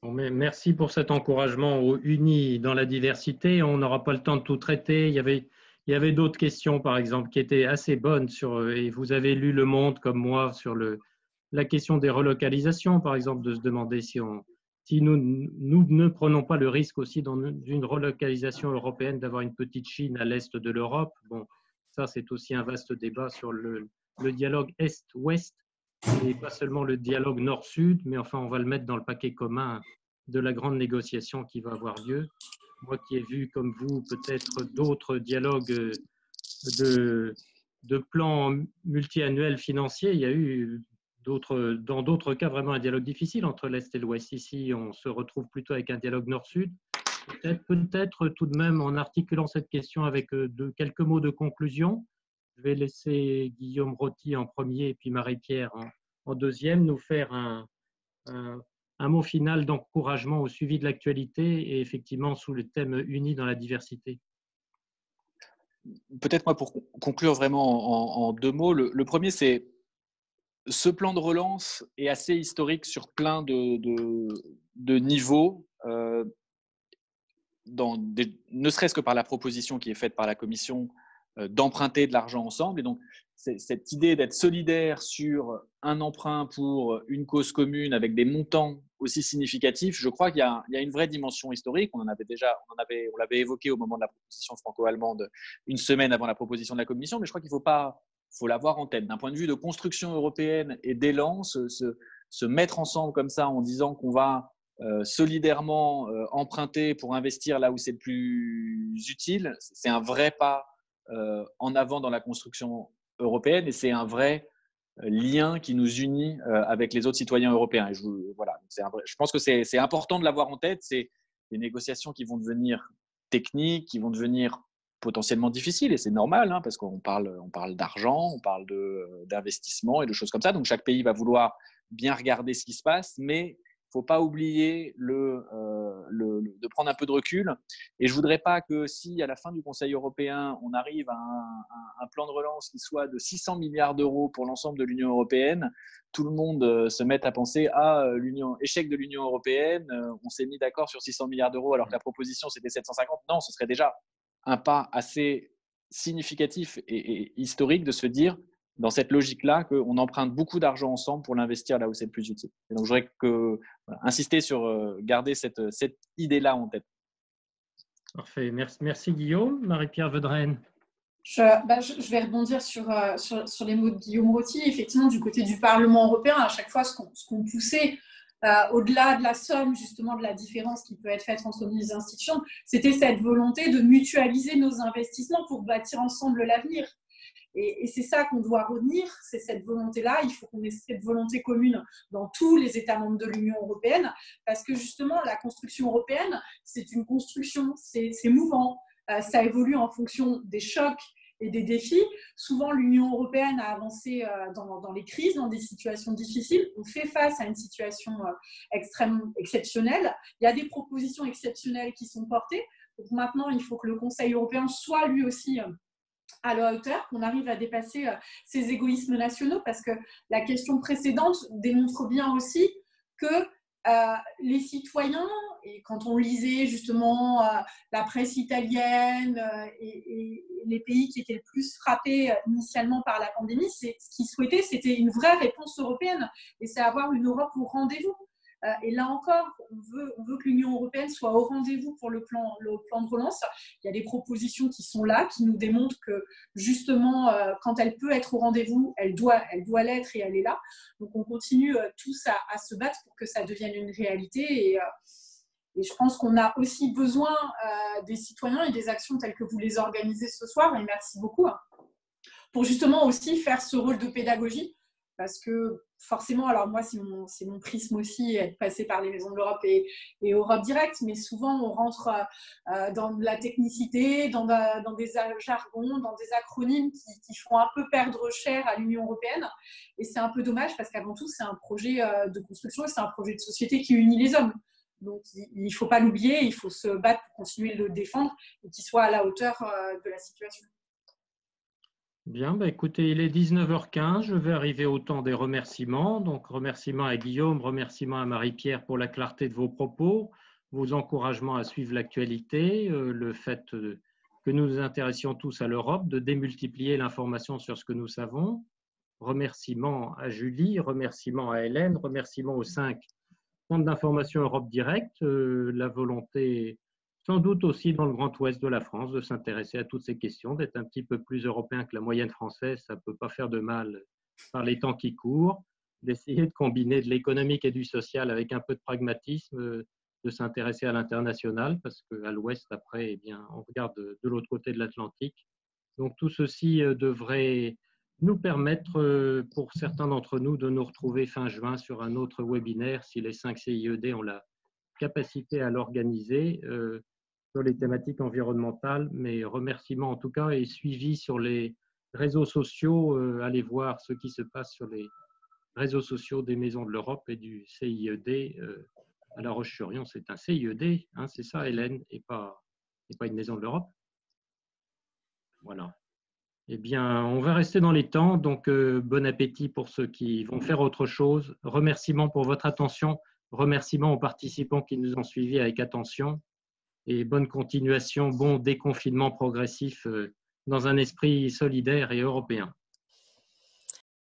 [SPEAKER 1] Bon, mais merci pour cet encouragement aux unis dans la diversité. On n'aura pas le temps de tout traiter. Il y avait d'autres questions, par exemple, qui étaient assez bonnes et vous avez lu Le Monde comme moi sur la question des relocalisations, par exemple, de se demander si nous ne prenons pas le risque aussi d'une relocalisation européenne d'avoir une petite Chine à l'est de l'Europe. Bon, ça, c'est aussi un vaste débat sur le dialogue Est-Ouest. Et pas seulement le dialogue nord-sud, mais enfin, on va le mettre dans le paquet commun de la grande négociation qui va avoir lieu. Moi qui ai vu, comme vous, peut-être d'autres dialogues de plans multi-annuels financiers, il y a eu dans d'autres cas vraiment un dialogue difficile entre l'Est et l'Ouest. Ici, on se retrouve plutôt avec un dialogue nord-sud. Peut-être tout de même, en articulant cette question avec quelques mots de conclusion, je vais laisser Guillaume Roty en premier et puis Marie-Pierre en deuxième nous faire un mot final d'encouragement au suivi de l'actualité et effectivement sous le thème Unis dans la diversité.
[SPEAKER 5] Peut-être moi pour conclure vraiment en deux mots, le premier c'est ce plan de relance est assez historique sur plein de niveaux, ne serait-ce que par la proposition qui est faite par la Commission d'emprunter de l'argent ensemble. Et donc, cette idée d'être solidaire sur un emprunt pour une cause commune avec des montants aussi significatifs, je crois qu'il y a une vraie dimension historique. On l'avait évoqué au moment de la proposition franco-allemande, une semaine avant la proposition de la Commission, mais je crois qu'il faut l'avoir en tête. D'un point de vue de construction européenne et d'élan, se mettre ensemble comme ça en disant qu'on va solidairement emprunter pour investir là où c'est le plus utile, c'est un vrai pas en avant dans la construction européenne et c'est un vrai lien qui nous unit avec les autres citoyens européens. Et je pense que c'est important de l'avoir en tête. C'est des négociations qui vont devenir techniques, qui vont devenir potentiellement difficiles, et c'est normal, hein, parce qu'on parle d'argent, on parle d'investissement et de choses comme ça. Donc chaque pays va vouloir bien regarder ce qui se passe, mais il ne faut pas oublier de prendre un peu de recul. Et je ne voudrais pas que si, à la fin du Conseil européen, on arrive à un plan de relance qui soit de 600 milliards d'euros pour l'ensemble de l'Union européenne, tout le monde se mette à penser échec de l'Union européenne, on s'est mis d'accord sur 600 milliards d'euros alors que la proposition, c'était 750. Non, ce serait déjà un pas assez significatif et historique de se dire, dans cette logique-là, qu'on emprunte beaucoup d'argent ensemble pour l'investir là où c'est le plus utile. Et donc, je voudrais insister sur garder cette idée-là en tête.
[SPEAKER 1] Parfait. Merci Guillaume. Marie-Pierre Vedrenne.
[SPEAKER 4] Je vais rebondir sur les mots de Guillaume Roty. Effectivement, du côté du Parlement européen, à chaque fois, ce qu'on poussait, au-delà de la somme, justement, de la différence qui peut être faite entre les institutions, c'était cette volonté de mutualiser nos investissements pour bâtir ensemble l'avenir. Et c'est ça qu'on doit retenir, c'est cette volonté-là. Il faut qu'on ait cette volonté commune dans tous les États membres de l'Union européenne, parce que justement, la construction européenne, c'est une construction, c'est mouvant, ça évolue en fonction des chocs et des défis. Souvent, l'Union européenne a avancé dans les crises, dans des situations difficiles. On fait face à une situation extrêmement exceptionnelle. Il y a des propositions exceptionnelles qui sont portées. Donc maintenant, il faut que le Conseil européen soit lui aussi à la hauteur, qu'on arrive à dépasser ces égoïsmes nationaux, parce que la question précédente démontre bien aussi que les citoyens, et quand on lisait justement la presse italienne et les pays qui étaient le plus frappés initialement par la pandémie, ce qu'ils souhaitaient, c'était une vraie réponse européenne, et c'est avoir une Europe au rendez-vous. Et là encore, on veut que l'Union européenne soit au rendez-vous pour le plan de relance. Il y a des propositions qui sont là, qui nous démontrent que justement, quand elle peut être au rendez-vous, elle doit l'être et elle est là. Donc on continue tous à se battre pour que ça devienne une réalité. Et je pense qu'on a aussi besoin des citoyens et des actions telles que vous les organisez ce soir. Et merci beaucoup pour justement aussi faire ce rôle de pédagogie. Parce que forcément, alors moi, c'est mon prisme aussi, être passé par les Maisons de l'Europe et Europe Direct, mais souvent on rentre dans de la technicité, dans des jargons, dans des acronymes qui font un peu perdre cher à l'Union européenne. Et c'est un peu dommage parce qu'avant tout, c'est un projet de construction et c'est un projet de société qui unit les hommes. Donc il ne faut pas l'oublier, il faut se battre pour continuer de le défendre et qu'il soit à la hauteur de la situation.
[SPEAKER 1] Bien, écoutez, il est 19h15, je vais arriver au temps des remerciements. Donc, remerciements à Guillaume, remerciements à Marie-Pierre pour la clarté de vos propos, vos encouragements à suivre l'actualité, le fait que nous nous intéressions tous à l'Europe, de démultiplier l'information sur ce que nous savons. Remerciements à Julie, remerciements à Hélène, remerciements aux 5 centres d'information Europe Direct, la volonté sans doute aussi dans le Grand Ouest de la France, de s'intéresser à toutes ces questions, d'être un petit peu plus européen que la moyenne française, ça ne peut pas faire de mal par les temps qui courent, d'essayer de combiner de l'économique et du social avec un peu de pragmatisme, de s'intéresser à l'international, parce qu'à l'Ouest, après, eh bien, on regarde de l'autre côté de l'Atlantique. Donc tout ceci devrait nous permettre, pour certains d'entre nous, de nous retrouver fin juin sur un autre webinaire, si les 5 CIED ont la capacité à l'organiser, sur les thématiques environnementales, mais remerciements en tout cas et suivi sur les réseaux sociaux. Allez voir ce qui se passe sur les réseaux sociaux des Maisons de l'Europe et du CIED à La Roche-sur-Yon. C'est un CIED, hein, c'est ça Hélène, et pas une Maison de l'Europe. Voilà. Eh bien, on va rester dans les temps, donc bon appétit pour ceux qui vont faire autre chose. Remerciements pour votre attention, remerciements aux participants qui nous ont suivis avec attention. Et bonne continuation, bon déconfinement progressif dans un esprit solidaire et européen.